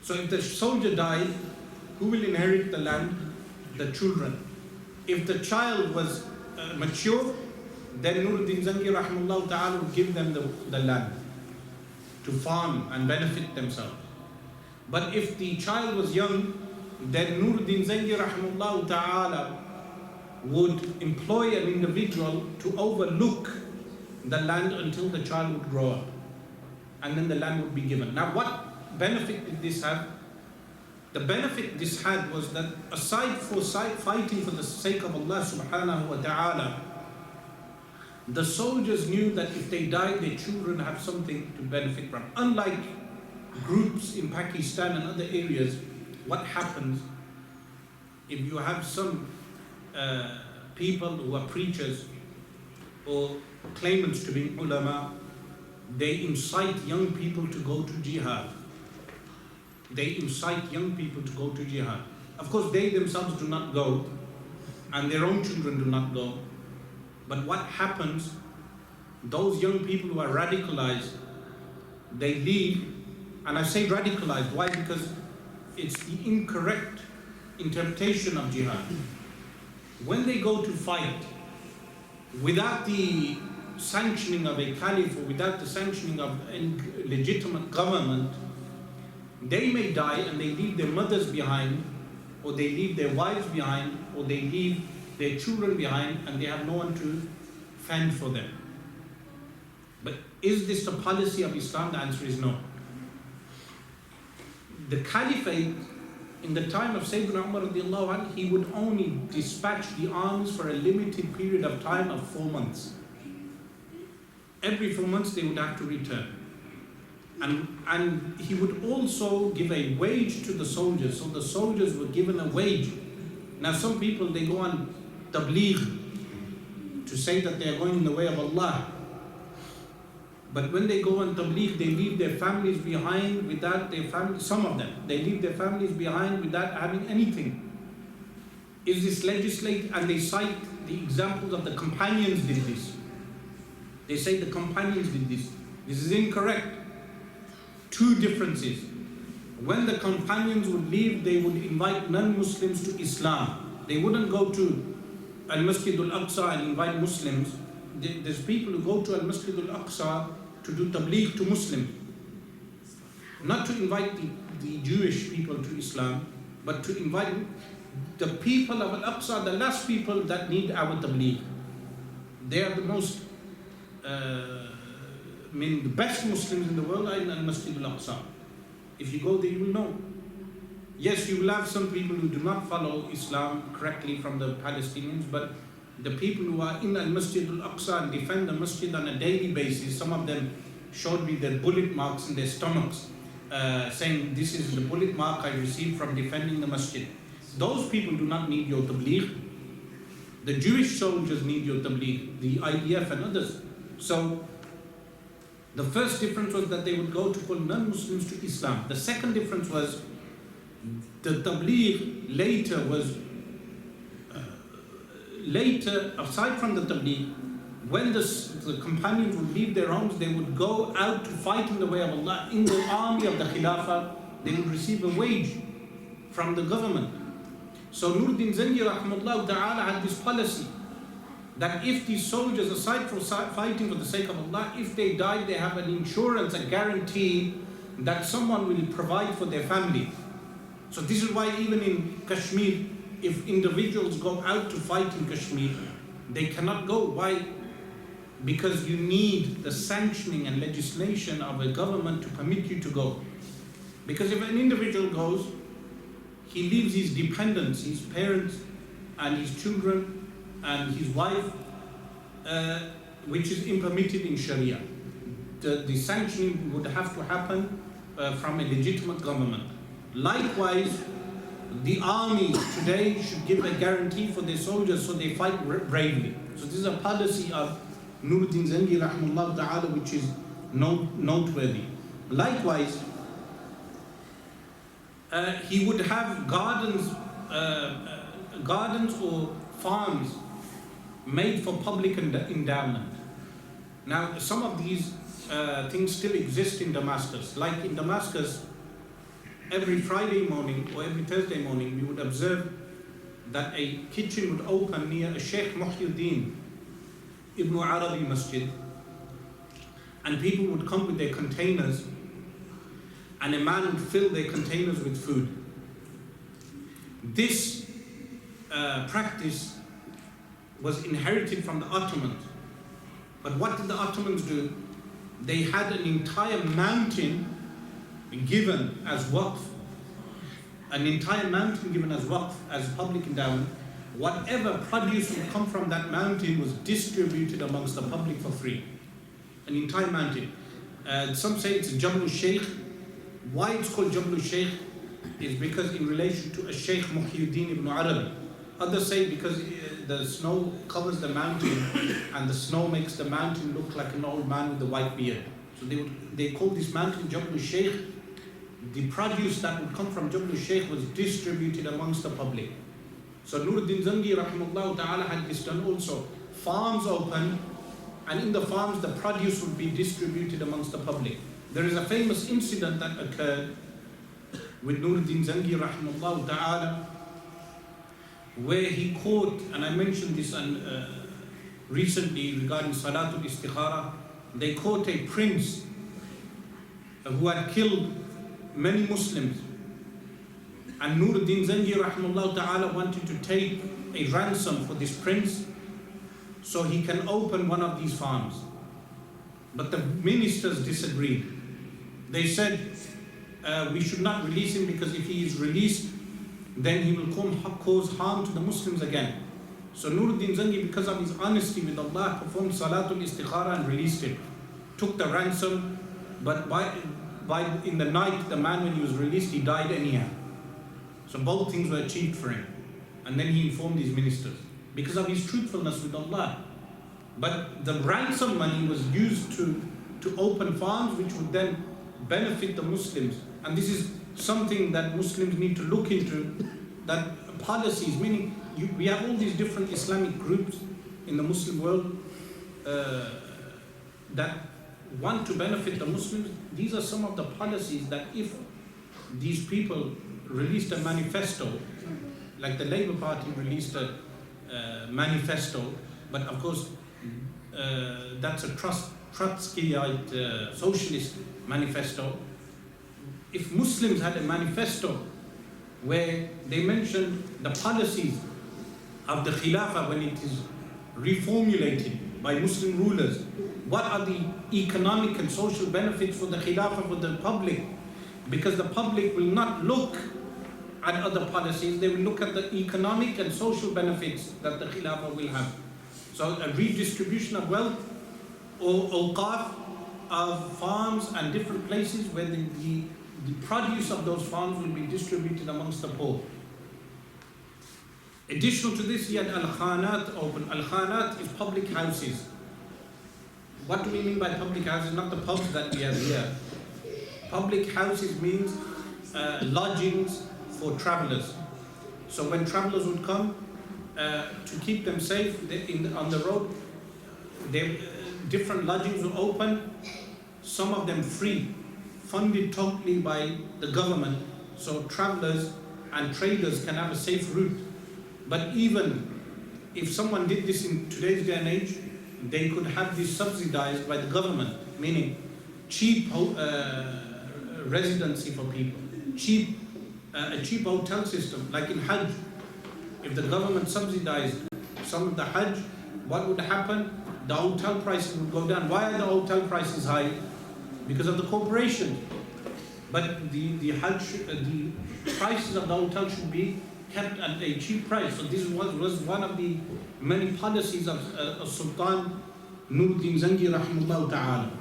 So if the soldier died, who will inherit the land? The children. If the child was mature, then Nuruddin Zengi rahimahullah ta'ala would give them the land to farm and benefit themselves. But if the child was young, then Nuruddin Zengi rahimahullah ta'ala would employ an individual to overlook the land until the child would grow up. and then the land would be given. Now what benefit did this have? The benefit this had was that aside for fighting for the sake of Allah subhanahu wa ta'ala, the soldiers knew that if they died, their children have something to benefit from. Unlike groups in Pakistan and other areas, what happens if you have some people who are preachers or claimants to be ulama, they incite young people to go to jihad. They incite young people to go to jihad. Of course, they themselves do not go, and their own children do not go. But what happens, those young people who are radicalized, they leave, and I say radicalized, why? Because it's the incorrect interpretation of jihad. When they go to fight, without the sanctioning of a caliph or without the sanctioning of a legitimate government, they may die and they leave their mothers behind, or they leave their wives behind, or they leave their children behind, and they have no one to fend for them. But is this the policy of Islam? The answer is no. The caliphate, in the time of Sayyidina Umar radiallahu anhu, he would only dispatch the armies for a limited period of time of 4 months. Every 4 months they would have to return. And he would also give a wage to the soldiers, so the soldiers were given a wage. Now some people, they go on tabligh to say that they are going in the way of Allah. But when they go on tabligh, they leave their families behind without their families. Some of them, they leave their families behind without having anything. Is this legislate? And they cite the examples of the companions did this. They say the companions did this. This is incorrect. Two differences. When the companions would leave, they would invite non-Muslims to Islam. They wouldn't go to Al-Masjid al-Aqsa and invite Muslims. There's people who go to Al-Masjid al-Aqsa to do tabligh to Muslims. Not to invite the Jewish people to Islam, but to invite the people of Al-Aqsa, the last people that need our tabligh. They are the most the best Muslims in the world are in Al-Masjid al-Aqsa. If you go there, you will know. Yes, you will have some people who do not follow Islam correctly from the Palestinians, but the people who are in Al-Masjid al-Aqsa and defend the masjid on a daily basis, some of them showed me their bullet marks in their stomachs, saying, this is the bullet mark I received from defending the masjid. Those people do not need your tabligh. The Jewish soldiers need your tabligh, the IDF and others. So, the first difference was that they would go to call non-Muslims to Islam. The second difference was the tabligh later was, aside from the tabligh, when the companions would leave their homes, they would go out to fight in the way of Allah. In the army of the Khilafah, they would receive a wage from the government. So Nuruddin Zengi rahimahullah ta'ala had this policy that if these soldiers, aside from fighting for the sake of Allah, if they die, they have an insurance, a guarantee that someone will provide for their family. So this is why even in Kashmir, if individuals go out to fight in Kashmir, they cannot go. Why? Because you need the sanctioning and legislation of a government to permit you to go. Because if an individual goes, he leaves his dependents, his parents and his children and his wife, which is impermitted in Sharia. The sanctioning would have to happen from a legitimate government. Likewise, the army today should give a guarantee for their soldiers so they fight bravely. So this is a policy of Nuruddin Zengi rahimahullah ta'ala which is noteworthy. Likewise, he would have gardens or farms made for public endowment. Now, some of these things still exist in Damascus. Like in Damascus, every Friday morning or every Thursday morning, we would observe that a kitchen would open near a Shaykh Muhyiddin Ibn Arabi Masjid, and people would come with their containers, and a man would fill their containers with food. This practice was inherited from the Ottomans. But what did the Ottomans do? they had an entire mountain given as waqf, as public endowment. Whatever produce would come from that mountain was distributed amongst the public for free. An entire mountain. Some say it's Jabal Shaykh. Why it's called Jabal Shaykh is because in relation to a Shaykh Muhyiddin ibn Arabi. Others say because the snow covers the mountain and the snow makes the mountain look like an old man with a white beard. So they call this mountain Jabal Shaykh. The produce that would come from Jabal Shaykh was distributed amongst the public. So Nuruddin Zangi rahimahullah ta'ala had this done also. Farms open, and in the farms the produce would be distributed amongst the public. There is a famous incident that occurred with Nuruddin Zangi rahimahullah ta'ala, where he caught, and I mentioned this recently regarding Salatul Istikhara, they caught a prince who had killed many Muslims. And Nuruddin Zangi rahimahullah ta'ala wanted to take a ransom for this prince so he can open one of these farms. But the ministers disagreed. They said, we should not release him because if he is released, then he will cause harm to the Muslims again. So Nuruddin Zangi, because of his honesty with Allah, performed Salatul Istikhara and released him. Took the ransom, but in the night, the man, when he was released, he died anyhow. So both things were achieved for him. And then he informed his ministers because of his truthfulness with Allah. But the ransom money was used to open farms which would then benefit the Muslims. And this is something that Muslims need to look into, that policies, meaning we have all these different Islamic groups in the Muslim world that want to benefit the Muslims. These are some of the policies that if these people released a manifesto, like the Labour Party released a manifesto, but of course that's a Trotskyite socialist manifesto. If Muslims had a manifesto where they mentioned the policies of the Khilafah when it is reformulated by Muslim rulers, what are the economic and social benefits for the Khilafah for the public? Because the public will not look at other policies, they will look at the economic and social benefits that the Khilafah will have. So a redistribution of wealth or awqaf of farms and different places where the produce of those farms will be distributed amongst the poor. Additional to this, he had al-khanat open. Al-khanat is public houses. What do we mean by public houses? Not the pubs that we have here. Public houses means lodgings for travelers. So when travelers would come, to keep them safe on the road, different lodgings were open, some of them free, funded totally by the government, so travelers and traders can have a safe route. But even if someone did this in today's day and age, they could have this subsidized by the government, meaning cheap residency for people, a cheap hotel system, like in Hajj. If the government subsidized some of the Hajj, what would happen? The hotel prices would go down. Why are the hotel prices high? Because of the corporation. But the prices of the hotel should be kept at a cheap price. So this was one of the many policies of Sultan Nuruddin Zangi rahimahullah ta'ala.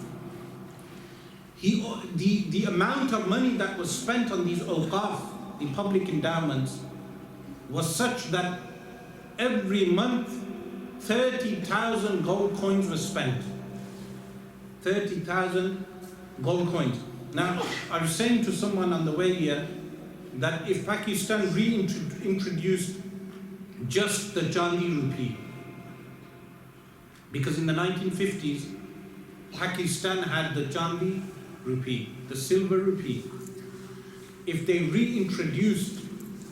The amount of money that was spent on these awqaf, the public endowments, was such that every month 30,000 gold coins were spent. 30,000 gold coins. Now, I was saying to someone on the way here that if Pakistan reintroduced just the Chandi rupee, because in the 1950s, Pakistan had the Chandi rupee, the silver rupee. If they reintroduced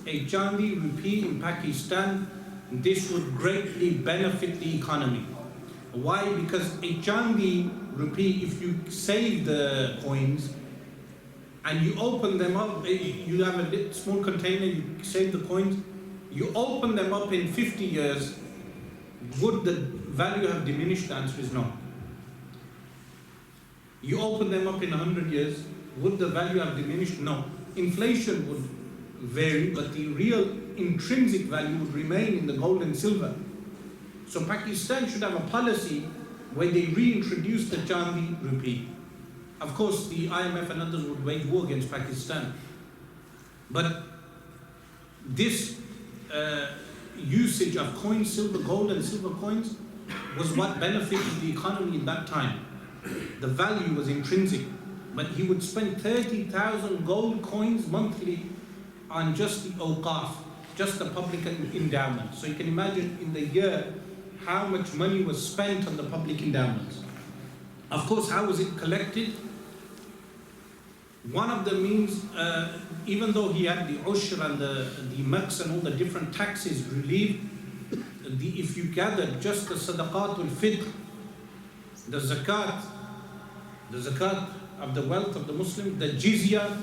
a Chandi rupee in Pakistan, this would greatly benefit the economy. Why? Because a Chandi rupee, if you save the coins and you open them up, you have a small container, you save the coins, you open them up in 50 years, would the value have diminished? The answer is no. You open them up in 100 years, would the value have diminished? No. Inflation would vary, but the real intrinsic value would remain in the gold and silver. So Pakistan should have a policy where they reintroduce the Chandi rupee. Of course, the IMF and others would wage war against Pakistan. But this usage of coins, silver, gold and silver coins, was what benefited the economy in that time. The value was intrinsic. But he would spend 30,000 gold coins monthly on just the awqaf, just the public endowment. So you can imagine in the year how much money was spent on the public endowments. Of course, how was it collected? One of the means, even though he had the ushr and the maks and all the different taxes relieved, if you gathered just the sadaqatul fitr, the zakat of the wealth of the Muslims, the jizya,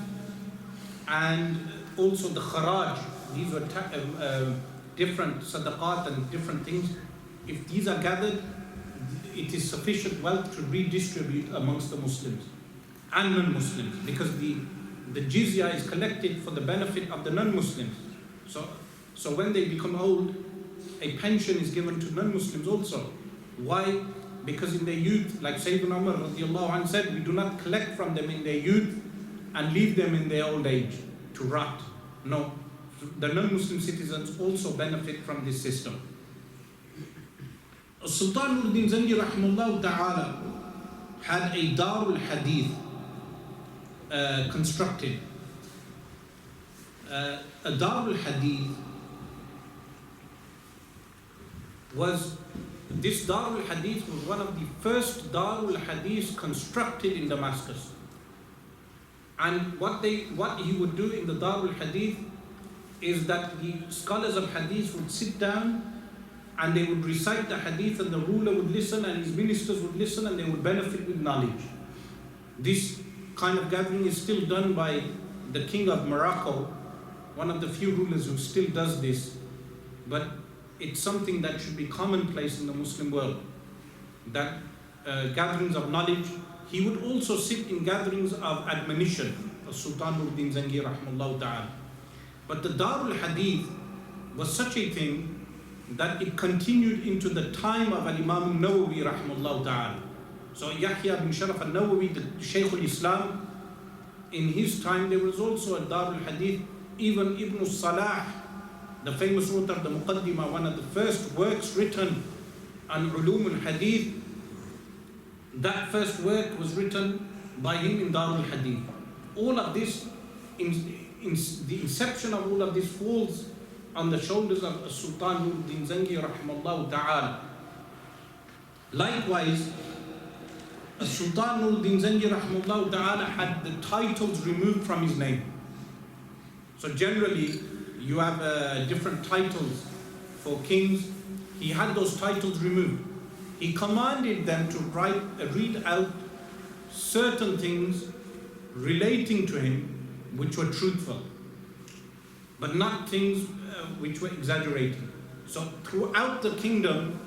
and also the kharaj, these were different sadaqat and different things. If these are gathered, it is sufficient wealth to redistribute amongst the Muslims and non-Muslims, because the jizya is collected for the benefit of the non-Muslims. So when they become old, a pension is given to non-Muslims also. Why? Because in their youth, like Sayyidina Umar radiallahu anhu said, we do not collect from them in their youth and leave them in their old age to rot. No, the non-Muslim citizens also benefit from this system. Sultan Salahuddin Ayyubi rahimahullah ta'ala had a Darul Hadith constructed. A Darul Hadith this Darul Hadith was one of the first Darul Hadith constructed in Damascus. And what he would do in the Darul Hadith is that the scholars of Hadith would sit down and they would recite the Hadith, and the ruler would listen and his ministers would listen, and they would benefit with knowledge. This kind of gathering is still done by the King of Morocco, one of the few rulers who still does this. But it's something that should be commonplace in the Muslim world, that gatherings of knowledge. He would also sit in gatherings of admonition, Sultan Salahuddin Ayyubi rahimahullah ta'ala. But the Darul Hadith was such a thing that it continued into the time of Imam Nawawi rahimahullah ta'ala. So Yahya bin Sharaf al-Nawawi, the Shaykh al-Islam, in his time there was also a Darul Hadith. Even Ibn Salah, the famous author of the Muqaddimah, one of the first works written on Ulum al-Hadith, that first work was written by him in Darul Hadith. All of this, the inception of all of this falls on the shoulders of Sultan Salahuddin Ayyubi rahimahullah ta'ala. Likewise, Sultan Salahuddin Ayyubi rahimahullah ta'ala had the titles removed from his name. So generally, you have different titles for kings. He had those titles removed. He commanded them to read out certain things relating to him which were truthful, but not things which were exaggerating. So throughout the kingdom,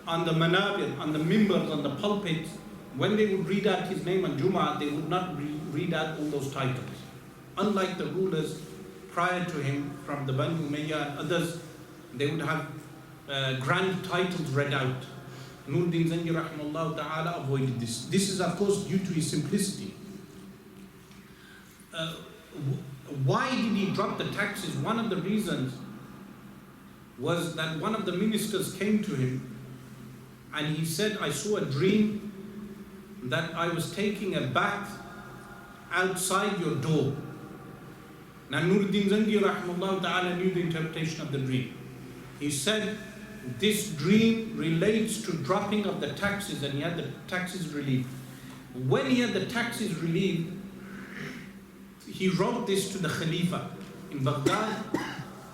on the manabir, on the mimbars, on the pulpits, when they would read out his name on Jum'ah, they would not read out all those titles. Unlike the rulers prior to him from the Banu Umayyah and others, they would have grand titles read out. Salahuddin Ayyubi rahimahullah ta'ala avoided this. This is of course due to his simplicity. Why did he drop the taxes? One of the reasons was that one of the ministers came to him and he said, I saw a dream that I was taking a bath outside your door. Now Salahuddin Ayyubi rahimahullah ta'ala knew the interpretation of the dream. He said, this dream relates to dropping of the taxes, and he had the taxes relieved. When he had the taxes relieved, he wrote this to the Khalifa in Baghdad,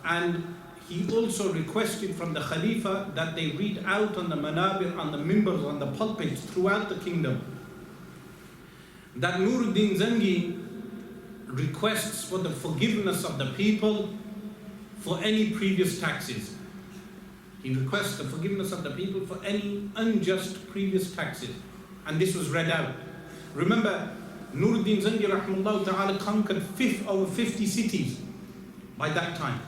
and he also requested from the Khalifa that they read out on the manabir, on the mimbars, on the pulpits throughout the kingdom, that Salahuddin Ayyubi requests for the forgiveness of the people for any previous taxes. He requests the forgiveness of the people for any unjust previous taxes. And this was read out. Remember, Nuruddin Zangi rahimahullah ta'ala conquered over 50 cities by that time.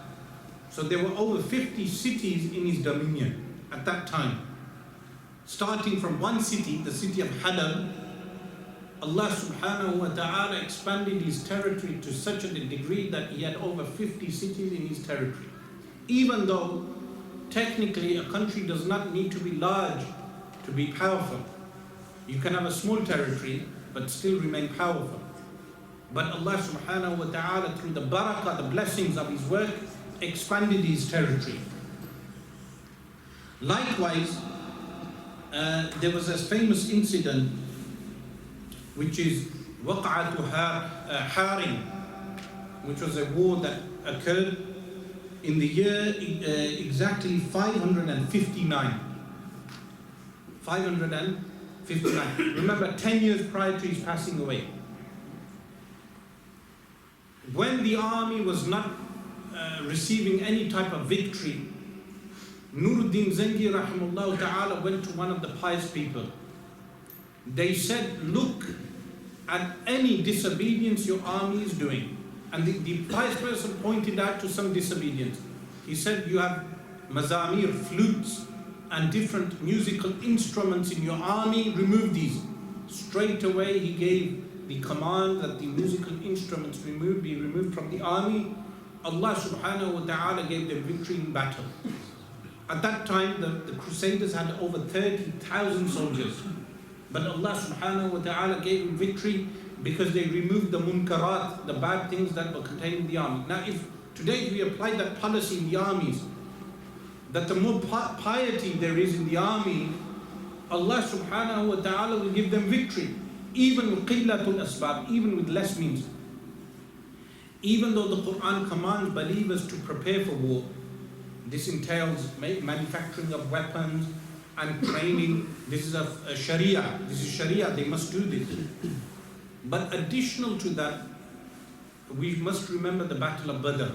So there were over 50 cities in his dominion at that time. Starting from one city, the city of Halab, Allah subhanahu wa ta'ala expanded his territory to such a degree that he had over 50 cities in his territory. Even though technically a country does not need to be large to be powerful. You can have a small territory but still remain powerful. But Allah subhanahu wa ta'ala, through the barakah, the blessings of his work, expanded his territory. Likewise, there was a famous incident which is Waq'atu Harim, which was a war that occurred in the year exactly 559. 559. Remember, 10 years prior to his passing away. When the army was not receiving any type of victory, Nuruddin Zangi rahimahullah ta'ala went to one of the pious people. They said, look at any disobedience your army is doing. And the pious person pointed out to some disobedience. He said, you have mazamir, flutes, and different musical instruments in your army, remove these. Straight away he gave the command that the musical instruments be removed from the army. Allah subhanahu wa ta'ala gave them victory in battle. At that time, the Crusaders had over 30,000 soldiers. But Allah subhanahu wa ta'ala gave them victory because they removed the munkarat, the bad things that were contained in the army. Now, if today we apply that policy in the armies, that the more piety there is in the army, Allah subhanahu wa ta'ala will give them victory, even with qillatul asbab, even with less means. Even though the Quran commands believers to prepare for war, this entails manufacturing of weapons and training. This is a Sharia. This is Sharia. They must do this. But additional to that, we must remember the Battle of Badr.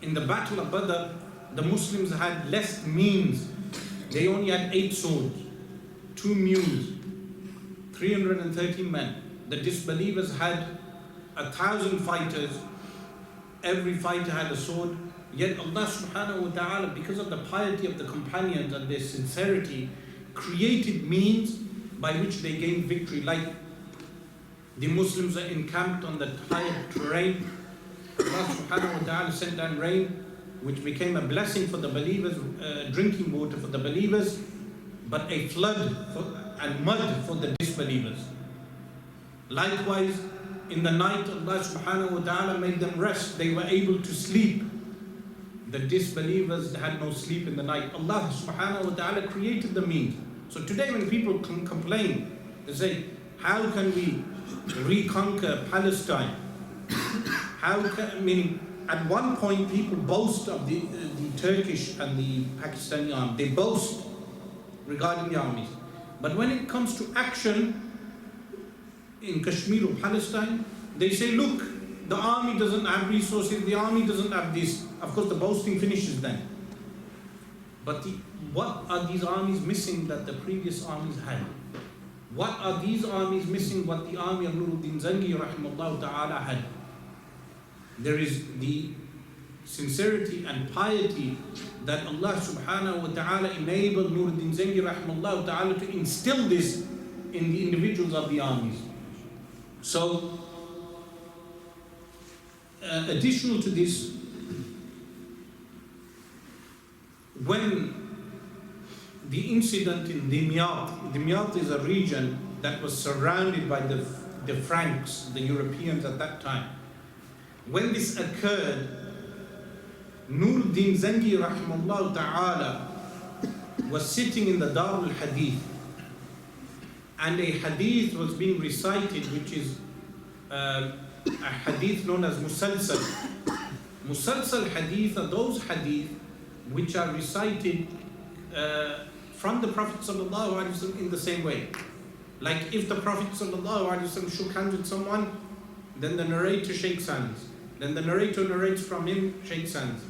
In the Battle of Badr, the Muslims had less means. They only had 8 swords, 2 mules, 313 men. The disbelievers had 1,000 fighters. Every fighter had a sword. Yet Allah subhanahu wa ta'ala, because of the piety of the companions and their sincerity, created means by which they gained victory. Like the Muslims are encamped on the higher terrain. Allah subhanahu wa ta'ala sent down rain, which became a blessing for the believers, drinking water for the believers, but a flood and mud for the disbelievers. Likewise, in the night, Allah subhanahu wa ta'ala made them rest. They were able to sleep. The disbelievers had no sleep in the night. Allah subhanahu wa ta'ala created the means. So today when people complain, they say, how can we reconquer Palestine? Meaning, at one point people boast of the Turkish and the Pakistani army. They boast regarding the armies. But when it comes to action in Kashmir or Palestine, they say, look, the army doesn't have resources, the army doesn't have this. Of course, the boasting finishes then. But what are these armies missing that the previous armies had? What are these armies missing what the army of Nuruddin Zangi rahimahullah ta'ala had? There is the sincerity and piety that Allah subhanahu wa ta'ala enabled Nuruddin Zangi rahimahullah ta'ala to instill this in the individuals of the armies. So, additional to this, when the incident in Dimyat is a region that was surrounded by the Franks, the Europeans at that time. When this occurred, Nuruddin Zangi rahimahullah ta'ala was sitting in the Dar al-Hadith, and a hadith was being recited, which is a hadith known as musalsal. Musalsal hadith are those hadith which are recited from the Prophet ﷺ in the same way. Like if the Prophet ﷺ shook hands with someone, then the narrator shakes hands. Then the narrator narrates from him, shakes hands.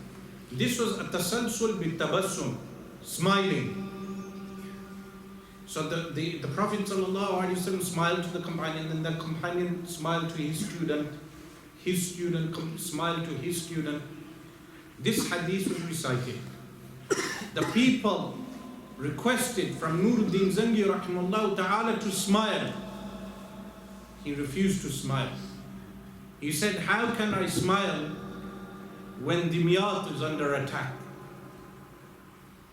This was a tasalsul bit tabassum, smiling. So So the Prophet ﷺ smiled to the companion, and the companion smiled to his student smiled to his student. This hadith was recited. The people requested from Nuruddin Zangi rahimahullah ta'ala to smile. He refused to smile. He said, how can I smile when Dimyat is under attack?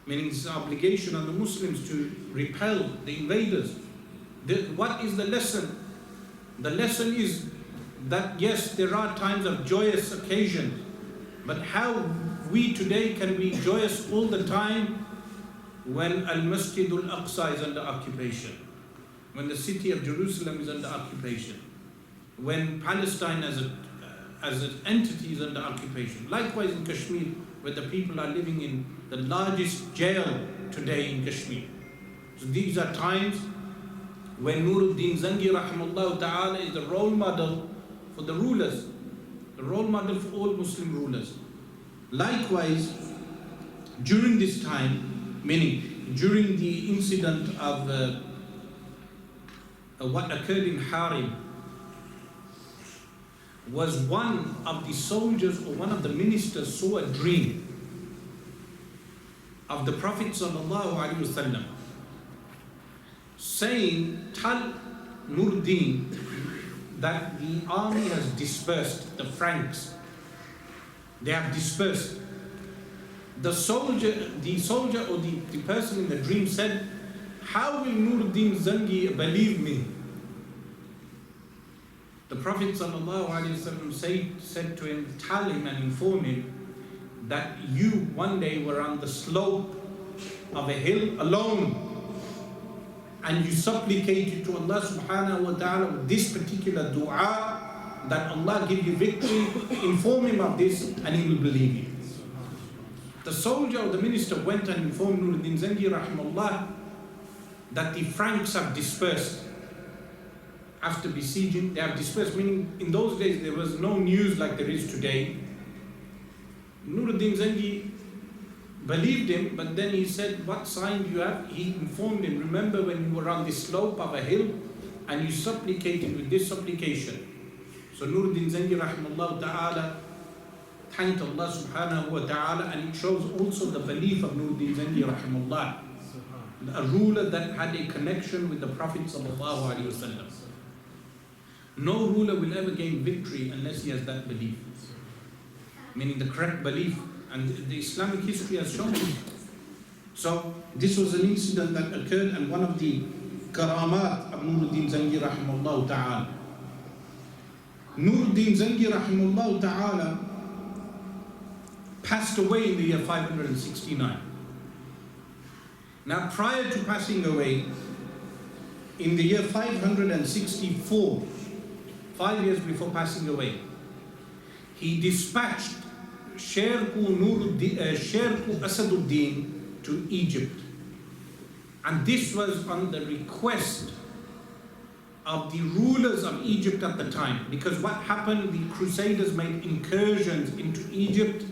Meaning it's an obligation on the Muslims to repel the invaders. What is the lesson? The lesson is that yes, there are times of joyous occasions, but how we today can be joyous all the time when Al-Masjid Al-Aqsa is under occupation, when the city of Jerusalem is under occupation, when Palestine as an entity is under occupation. Likewise in Kashmir, where the people are living in the largest jail today in Kashmir. So these are times when Nuruddin Zangi rahimahullah ta'ala is the role model for the rulers, the role model for all Muslim rulers. Likewise, during this time, meaning during the incident of what occurred in Harim, was one of the soldiers or one of the ministers saw a dream of the Prophet ﷺ saying, tell Nuruddin that the army has dispersed, the Franks, they have dispersed. The soldier or the person in the dream said, how will Nuruddin Zangi believe me? The Prophet ﷺ said to him, tell him and inform him that you one day were on the slope of a hill alone, and you supplicated to Allah subhanahu wa ta'ala with this particular dua that Allah give you victory. Inform him of this and he will believe you. The soldier or the minister went and informed Nuruddin Zangi rahimahullah that the Franks have dispersed. After besieging, they have dispersed, meaning in those days there was no news like there is today. Nuruddin Zangi believed him, but then he said, what sign do you have? He informed him, remember when you were on the slope of a hill and you supplicated with this supplication. So Nuruddin Zangi rahimahullah ta'ala thanked Allah subhanahu wa ta'ala, and it shows also the belief of Nuruddin Zangi rahimahullah, a ruler that had a connection with the Prophet sallallahu alaihi wasallam. No ruler will ever gain victory unless he has that belief, meaning the correct belief, and the Islamic history has shown it. So this was an incident that occurred, and one of the karamat of Nuruddin Zangi rahimahullah ta'ala. Nuruddin Zangi rahimahullah ta'ala passed away in the year 569. Now prior to passing away, in the year 564, 5 years before passing away, he dispatched Shaykh Asaduddin to Egypt. And this was on the request of the rulers of Egypt at the time. Because what happened, the Crusaders made incursions into Egypt,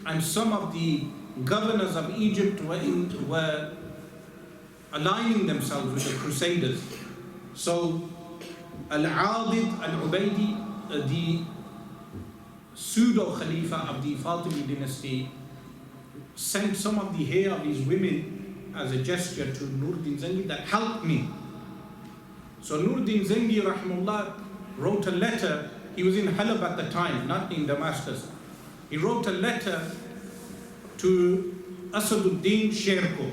and some of the governors of Egypt were aligning themselves with the Crusaders. So Al-Adid Al-Ubaydi, the pseudo-Khalifa of the Fatimi dynasty, sent some of the hair of his women as a gesture to Nuruddin Zangi that helped me. So Nuruddin Zangi rahimahullah wrote a letter. He was in Halab at the time, not in Damascus. He wrote a letter to Asaduddin Sherko.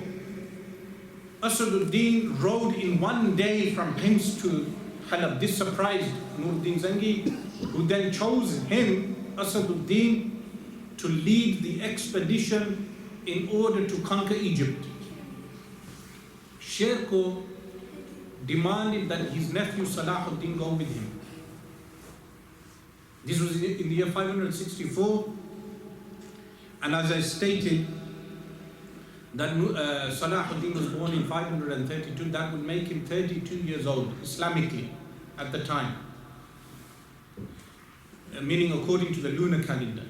Asaduddin rode in one day from Hims to Halab. This surprised Nuruddin Zangi, who then chose him, Asaduddin, to lead the expedition in order to conquer Egypt. Sherko demanded that his nephew Salahuddin go with him. This was in the year 564, and as I stated, that Salahuddin was born in 532, that would make him 32 years old, Islamically, at the time. Meaning according to the lunar calendar.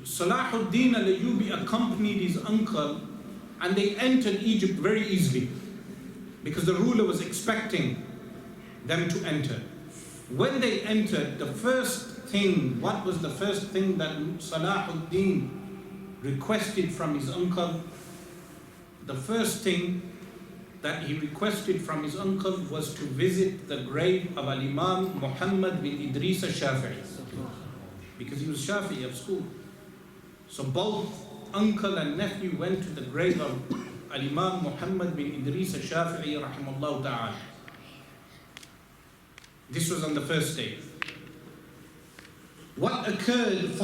Salahuddin Ayyubi accompanied his uncle, and they entered Egypt very easily. because the ruler was expecting them to enter. When they entered, the first thing, what was the first thing that Salahuddin requested from his uncle? The first thing that he requested from his uncle was to visit the grave of Al-Imam Muhammad bin Idris al-Shafi'i, because he was Shafi'i of school. So both uncle and nephew went to the grave of Al-Imam Muhammad bin Idris al-Shafi'i rahimahullah ta'ala. This was on the first day. What occurred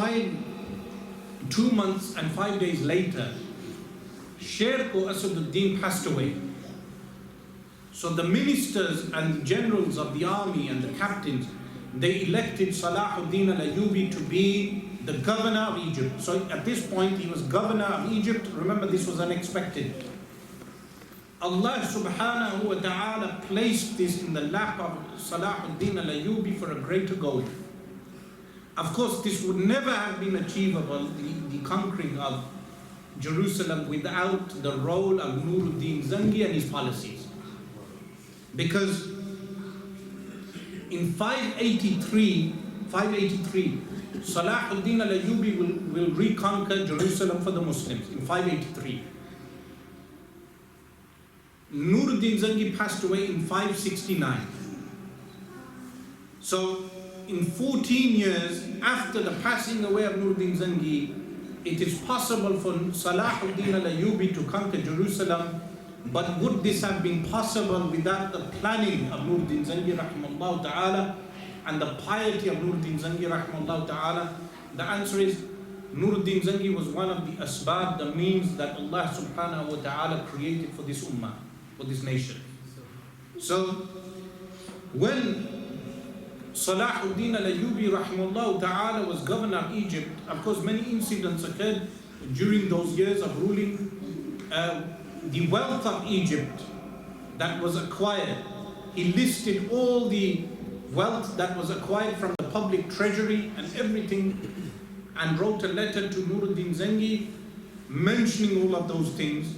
2 months and 5 days later, Shaykh Asrar passed away. So the ministers and the generals of the army and the captains, they elected Salahuddin Ayyubi to be the governor of Egypt. So at this point he was governor of Egypt. Remember, this was unexpected. Allah subhanahu wa ta'ala placed this in the lap of Salahuddin Ayyubi for a greater goal. Of course, this would never have been achievable, the conquering of Jerusalem, without the role of Nuruddin Zangi and his policies. Because in 583, Salahuddin Ayyubi will reconquer Jerusalem for the Muslims in 583. Nuruddin Zangi passed away in 569. So in 14 years after the passing away of Nuruddin Zangi, it is possible for Salahuddin Ayyubi to conquer Jerusalem. But would this have been possible without the planning of Nuruddin Zangi rahimahullah ta'ala and the piety of Nuruddin Zangi rahimahullah ta'ala? The answer is Nuruddin Zangi was one of the asbab, the means that Allah subhanahu wa ta'ala created for this ummah, for this nation. So when Salahuddin Ayyubi rahimahullah ta'ala was governor of Egypt, of course many incidents occurred during those years of ruling. The wealth of Egypt that was acquired, he listed all the wealth that was acquired from the public treasury and everything, and wrote a letter to Nuruddin Zangi mentioning all of those things.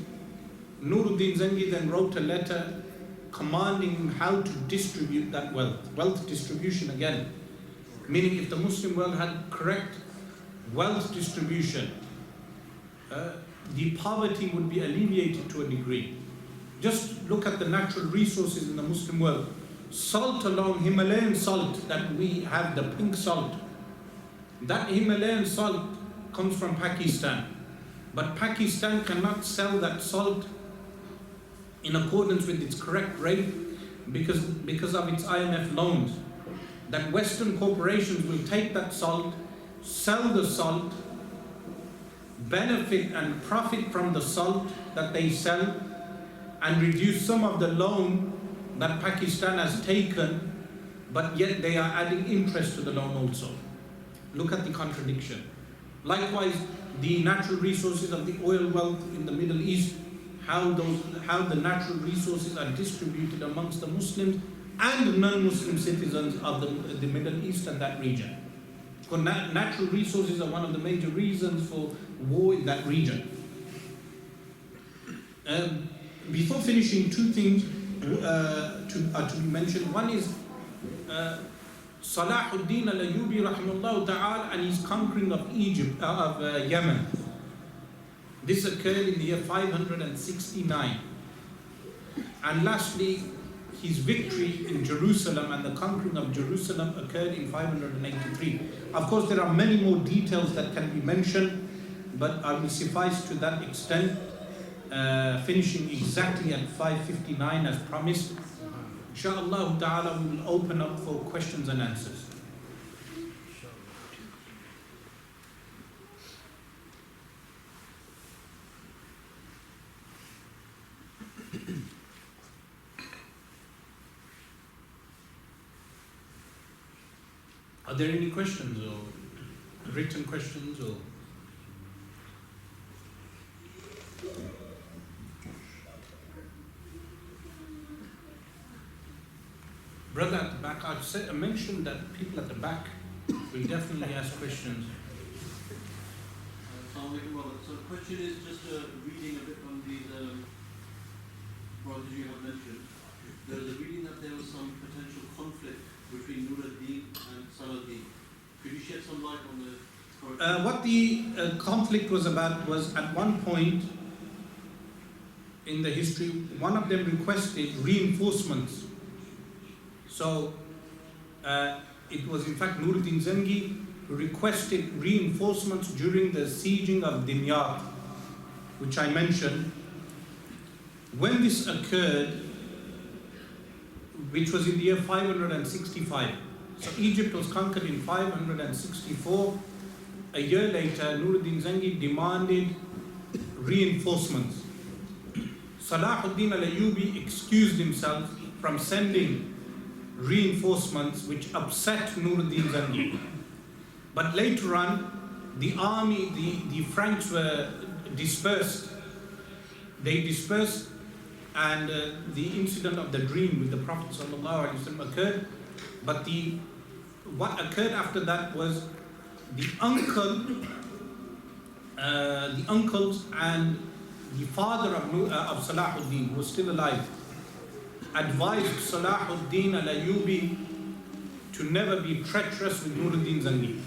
Nuruddin Zangi then wrote a letter commanding him how to distribute that wealth distribution again, meaning if the Muslim world had correct wealth distribution, the poverty would be alleviated to a degree. Just look at the natural resources in the Muslim world. Salt alone, Himalayan salt that we have, the pink salt, that Himalayan salt comes from Pakistan. But Pakistan cannot sell that salt in accordance with its correct rate because of its IMF loans. That Western corporations will take that salt, sell the salt, benefit and profit from the salt that they sell, and reduce some of the loan that Pakistan has taken, but yet they are adding interest to the loan also. Look at the contradiction. Likewise, the natural resources of the oil wealth in the Middle East, how the natural resources are distributed amongst the Muslims and non-Muslim citizens of the Middle East and that region. Because natural resources are one of the major reasons for war in that region. Before finishing, two things to be mentioned. One is Salahuddin Ayyubi rahimahullah ta'ala and his conquering of Egypt, of Yemen. This occurred in the year 569. And lastly, his victory in Jerusalem and the conquering of Jerusalem occurred in 583. Of course, there are many more details that can be mentioned, but I will suffice to that extent, finishing exactly at 5:59 as promised. Inshallah ta'ala, we will open up for questions and answers. Are there any questions or written questions or? Brother at the back, I mentioned that people at the back will definitely ask questions. So the question is just reading a bit from these well, as you have mentioned, there is a reading that there was some potential conflict between Nuruddin and Salahuddin. Could you shed some light on the... What the conflict was about was, at one point in the history, one of them requested reinforcements. So it was in fact Nuruddin Zengi who requested reinforcements during the sieging of Dimyat, which I mentioned. When this occurred, which was in the year 565, so Egypt was conquered in 564. A year later, Nuruddin Zengi demanded reinforcements. Salahuddin Ayyubi excused himself from sending reinforcements, which upset Nuruddin Zengi. But later on, the army, the Franks were dispersed. They dispersed, and the incident of the dream with the Prophet ﷺ occurred. But what occurred after that was the uncles and the father of Salahuddin, who was still alive, advised Salahuddin al-Ayyubi to never be treacherous with Nuruddin Zengi.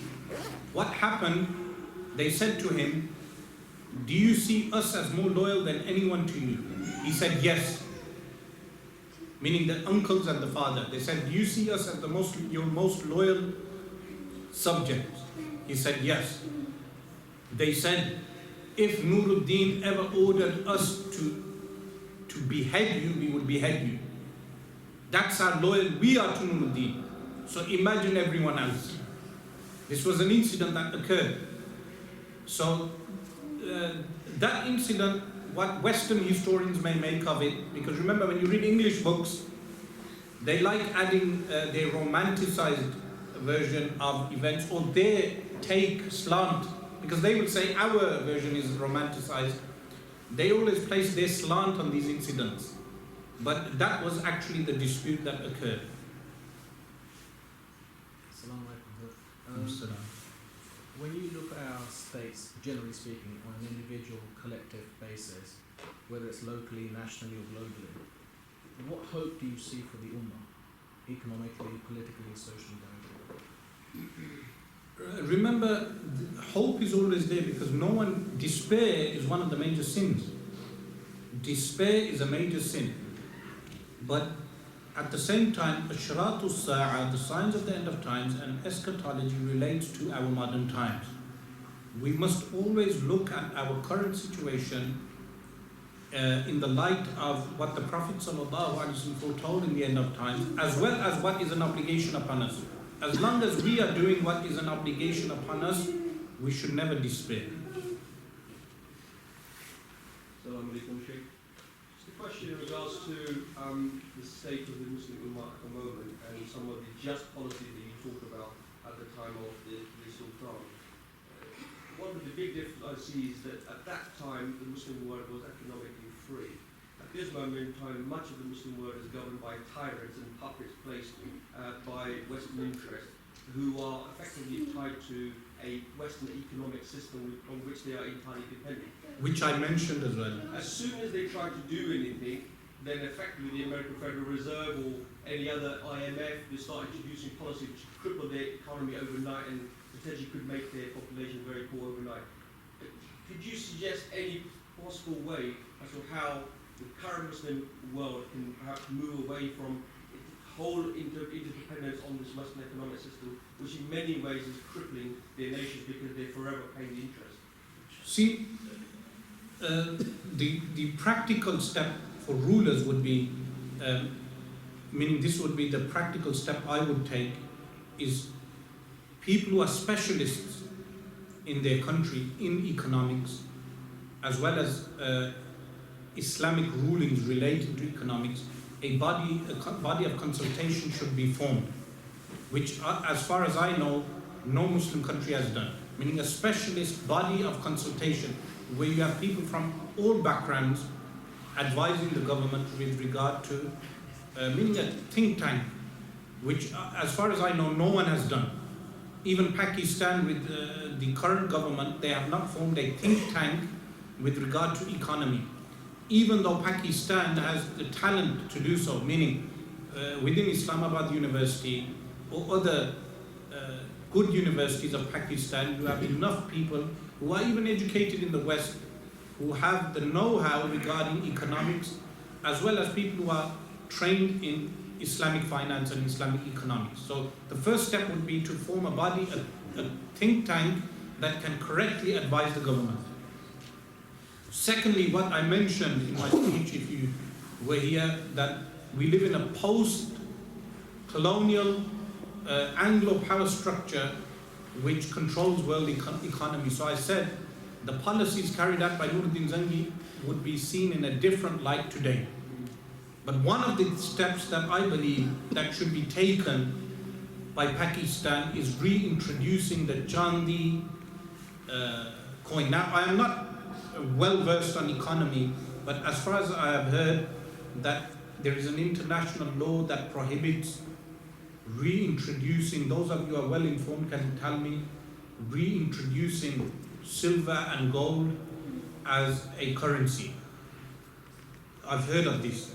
What happened? They said to him, "Do you see us as more loyal than anyone to you?" He said, "Yes." Meaning the uncles and the father. They said, "Do you see us as your most loyal subjects?" He said, "Yes." They said, "If Nuruddin ever ordered us to behead you, we would behead you. That's how loyal we are to Nuruddin. So imagine everyone else." This was an incident that occurred. So that incident, what Western historians may make of it, because remember, when you read English books, they like adding their romanticized version of events, or their take slant, because they would say our version is romanticized. They always place their slant on these incidents. But that was actually the dispute that occurred. When you look at our states, generally speaking, on an individual, collective basis, whether it's locally, nationally or globally, what hope do you see for the Ummah, economically, politically, socially, going forward? Remember, hope is always there, because despair is one of the major sins. Despair is a major sin. But at the same time, Ashratu Sa'a, the signs of the end of times, and eschatology relates to our modern times. We must always look at our current situation in the light of what the Prophet ﷺ foretold in the end of times, as well as what is an obligation upon us. As long as we are doing what is an obligation upon us, we should never despair. Assalamu alaikum, Shaykh. Just a question in regards to the state of the Muslim Ummah at the moment and some of the just policies that you talked about at the time of the Sultan. One of the big differences I see is that at that time the Muslim world was economically free. At this moment in time, much of the Muslim world is governed by tyrants and puppets placed by Western interests who are effectively tied to a Western economic system on which they are entirely dependent. Which I mentioned as well. As soon as they try to do anything, then effectively the American Federal Reserve or any other IMF, they start introducing policies which cripple their economy overnight and potentially could make their population very poor overnight. Could you suggest any possible way as to how the current Muslim world can perhaps move away from whole interdependence on this Western economic system, which in many ways is crippling their nations because they're forever paying the interest? See, the practical step for rulers would be, meaning this would be the practical step I would take, is people who are specialists in their country in economics, as well as Islamic rulings related to economics, a body of consultation should be formed, which as far as I know, no Muslim country has done. Meaning a specialist body of consultation where you have people from all backgrounds advising the government with regard to, meaning a think tank, which as far as I know, no one has done. Even Pakistan with the current government, they have not formed a think tank with regard to economy. even though Pakistan has the talent to do so, meaning within Islamabad University or other good universities of Pakistan, you have enough people who are even educated in the West, who have the know-how regarding economics, as well as people who are trained in Islamic finance and Islamic economics. So the first step would be to form a body, a think tank that can correctly advise the government. Secondly, what I mentioned in my speech, if you were here, that we live in a post-colonial Anglo power structure which controls world economy. So I said the policies carried out by Nuruddin Zangi would be seen in a different light today. But one of the steps that I believe that should be taken by Pakistan is reintroducing the Chandi coin. Now, I am not well versed on economy, but as far as I have heard, that there is an international law that prohibits reintroducing, those of you who are well informed can tell me, reintroducing silver and gold as a currency. I've heard of this.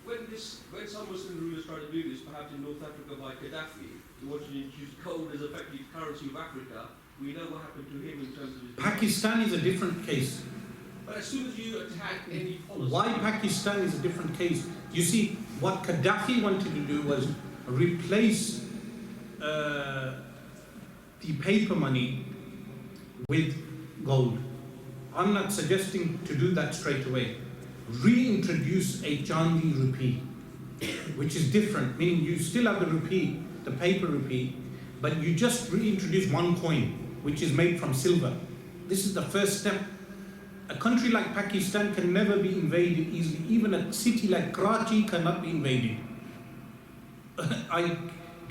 When some Muslim rulers tried to do this, perhaps in North Africa by Gaddafi, he wanted to introduce gold as effectively currency of Africa. We know what happened to him in terms of his... Pakistan is a different case. But as soon as you attack any policy... Why Pakistan is a different case? You see, what Gaddafi wanted to do was replace the paper money with gold. I'm not suggesting to do that straight away. Reintroduce a Chandi rupee, which is different, meaning you still have the rupee, the paper rupee, but you just reintroduce one coin, which is made from silver. This is the first step. A country like Pakistan can never be invaded easily. Even a city like Karachi cannot be invaded. I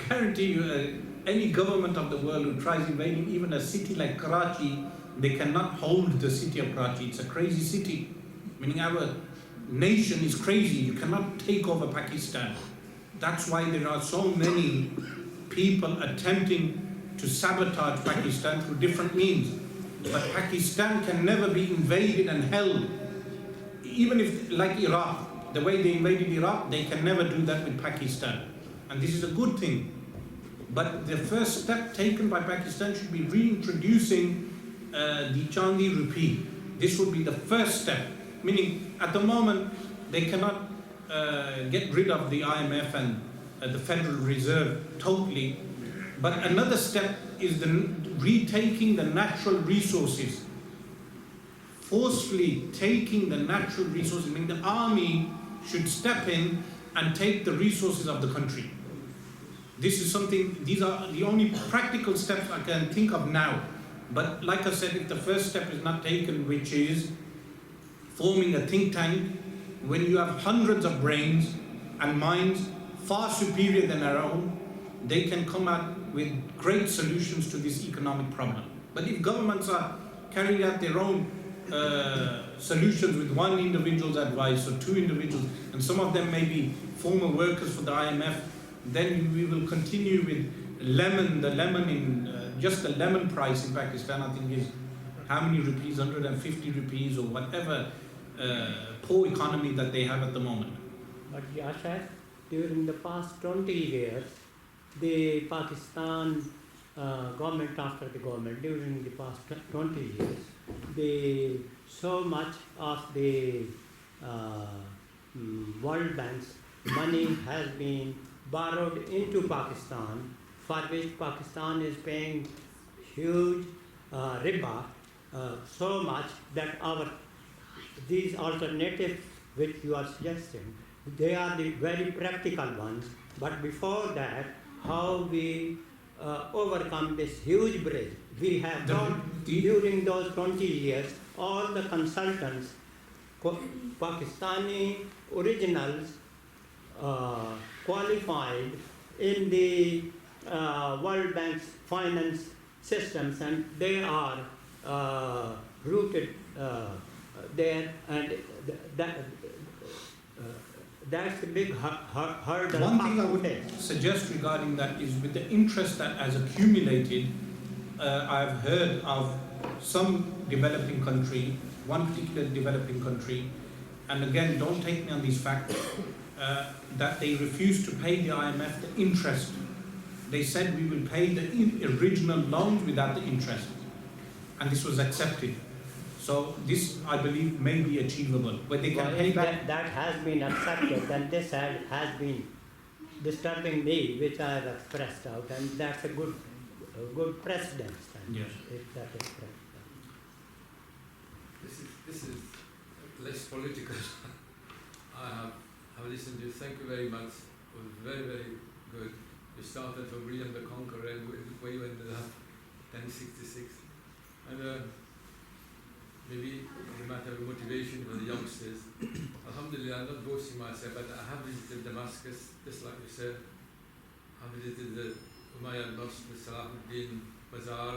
guarantee you, any government of the world who tries invading even a city like Karachi, they cannot hold the city of Karachi. It's a crazy city, meaning our nation is crazy. You cannot take over Pakistan. That's why there are so many people attempting to sabotage Pakistan through different means. But Pakistan can never be invaded and held. Even if, like Iraq, the way they invaded Iraq, they can never do that with Pakistan. And this is a good thing. But the first step taken by Pakistan should be reintroducing the Chandi rupee. This would be the first step. Meaning, at the moment, they cannot get rid of the IMF and the Federal Reserve totally. But another step is the retaking the natural resources. Forcefully taking the natural resources, meaning the army should step in and take the resources of the country. This is something, these are the only practical steps I can think of now. But like I said, if the first step is not taken, which is forming a think tank, when you have hundreds of brains and minds far superior than our own, they can come out with great solutions to this economic problem. But if governments are carrying out their own solutions with one individual's advice or two individuals, and some of them may be former workers for the IMF, then we will continue with just the lemon price in Pakistan, I think is how many rupees, 150 rupees or whatever poor economy that they have at the moment. But Yasha, during the past 20 years, the Pakistan government after the government, during the past 20 years, so much of the World Bank's money has been borrowed into Pakistan, for which Pakistan is paying huge riba, so much that these alternatives which you are suggesting, they are the very practical ones. But before that, how we overcome this huge bridge? We have done during those 20 years, all the consultants, Pakistani originals, qualified in the World Bank's finance systems, and they are rooted there, and that's a big hurdle. One thing I would suggest regarding that is with the interest that has accumulated, I've heard of some developing country, one particular developing country, and again, don't take me on these facts, that they refused to pay the IMF the interest. They said we will pay the original loans without the interest, and this was accepted. So this, I believe, may be achievable, but they can Well, pay if back. that has been accepted, then this has been disturbing me, which I have expressed out, and that's a good precedence then, Yes. if that is correct. This is less political. I have listened to you. Thank you very much. It was very, very good. You started from William the Conqueror and where you ended up 1066. And maybe it's a matter of motivation for the youngsters. Alhamdulillah, I'm not boasting myself, but I have visited Damascus, just like you said. I visited the Umayyad Mosque, the Salahuddin Bazaar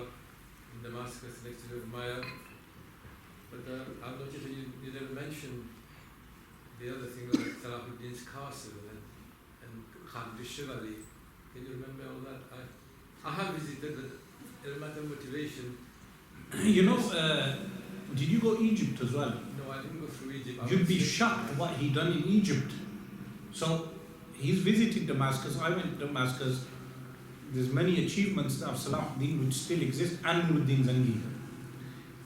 in Damascus, next to the Umayyad. But I've noticed that you never mentioned the other thing, like Salahuddin's castle and Khan Shivali. Can you remember all that? I have visited, but it's a matter of motivation. You know, did you go Egypt as well? No, I didn't go through Egypt. You'd be shocked what he done in Egypt. So he's visited Damascus. I went to Damascus. There's many achievements of Salahuddin which still exist, and Nuruddin Zangi.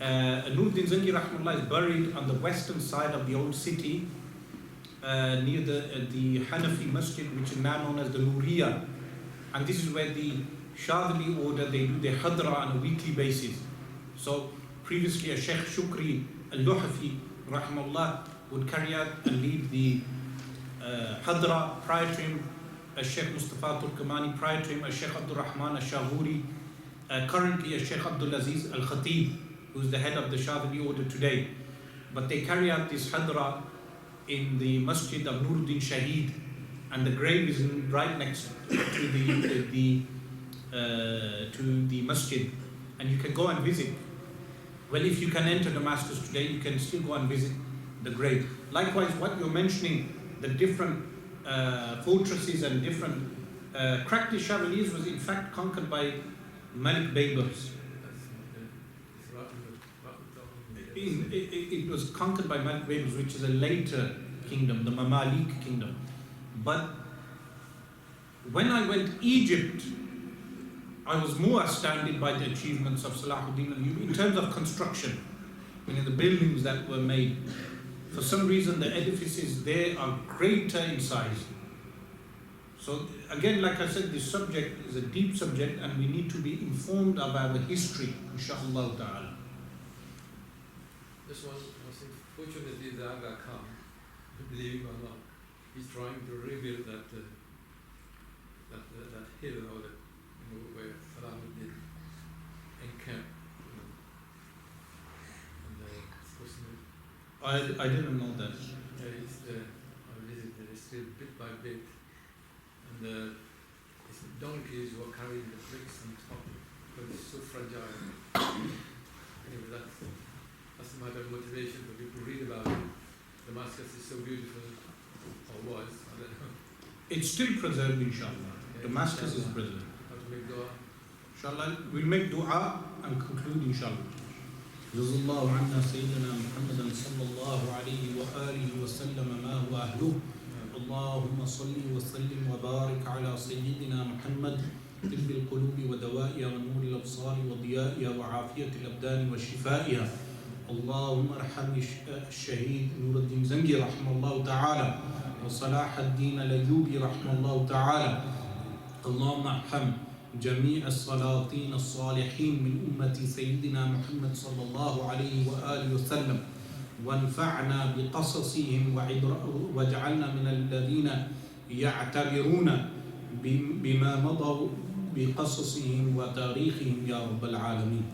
Nuruddin Zangi rahmatullah is buried on the western side of the old city, near the Hanafi Masjid, which is now known as the Nuriya. And this is where the Shadhli order, they do their hadra on a weekly basis. So previously a Shaykh Shukri al-Luhafi rahmatullah would carry out and lead the hadra. Prior to him, Shaykh Mustafa Turkamani, prior to him, Shaykh Abdul Rahman al-Shahuri, currently Shaykh Abdul Aziz al-Khatib, who's the head of the Shadhli order today. But they carry out this hadra in the Masjid of Nuruddin Shaheed, and the grave is right next to the masjid, and you can go and visit. Well, if you can enter Damascus today, you can still go and visit the grave. Likewise, what you're mentioning, the different fortresses and different Krakti Shabalis was in fact conquered by Malik Baybars. It was conquered by Malik Baybars, which is a later kingdom, the Mamalik kingdom. But when I went to Egypt, I was more astounded by the achievements of Salahuddin Ayyubi in terms of construction. I mean, the buildings that were made. For some reason, the edifices there are greater in size. So again, like I said, this subject is a deep subject, and we need to be informed of our history, inshaAllah ta'ala. This one, I think, fortunately, the Aga Khan, believe it or not, he's trying to rebuild that hill or where Salahuddin encamped. I didn't know that. I visited it still bit by bit, and his donkeys were carrying the bricks on top because it's so fragile. Anyway, that's a matter of motivation for people to read about it. Damascus is so beautiful, or was, I don't know. It's still preserved, inshallah. Damascus is preserved. How to make dua. Inshallah, we'll make dua and conclude, inshallah. جزا الله عنا سيدنا محمدا صلى الله عليه وآله وسلم ما هو أهله. اللهم صل وسلم وبارك على سيدنا محمد طب القلوب ودوائها ونور الأبصار وضيائها وعافية الأبدان وشفائها. اللهم ارحم الشهيد نور الدين زنگي رحمه الله تعالى وصلاح الدين الأيوبي رحمه الله تعالى. اللهم ارحم جميع السلاطين الصالحين من أمة سيدنا محمد صلى الله عليه وآله وسلم، وانفعنا بقصصهم واجعلنا من الذين يعتبرون بما مضوا بقصصهم وتاريخهم يا رب العالمين.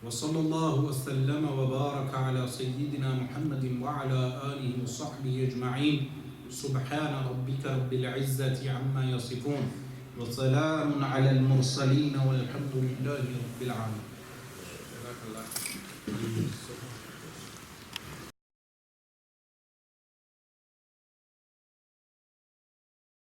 وصلى الله وسلم وبارك على سيدنا محمد وعلى آله وصحبه أجمعين. سبحان ربك رب العزة عما يصفون وسلام على المرسلين والحمد لله رب العالمين.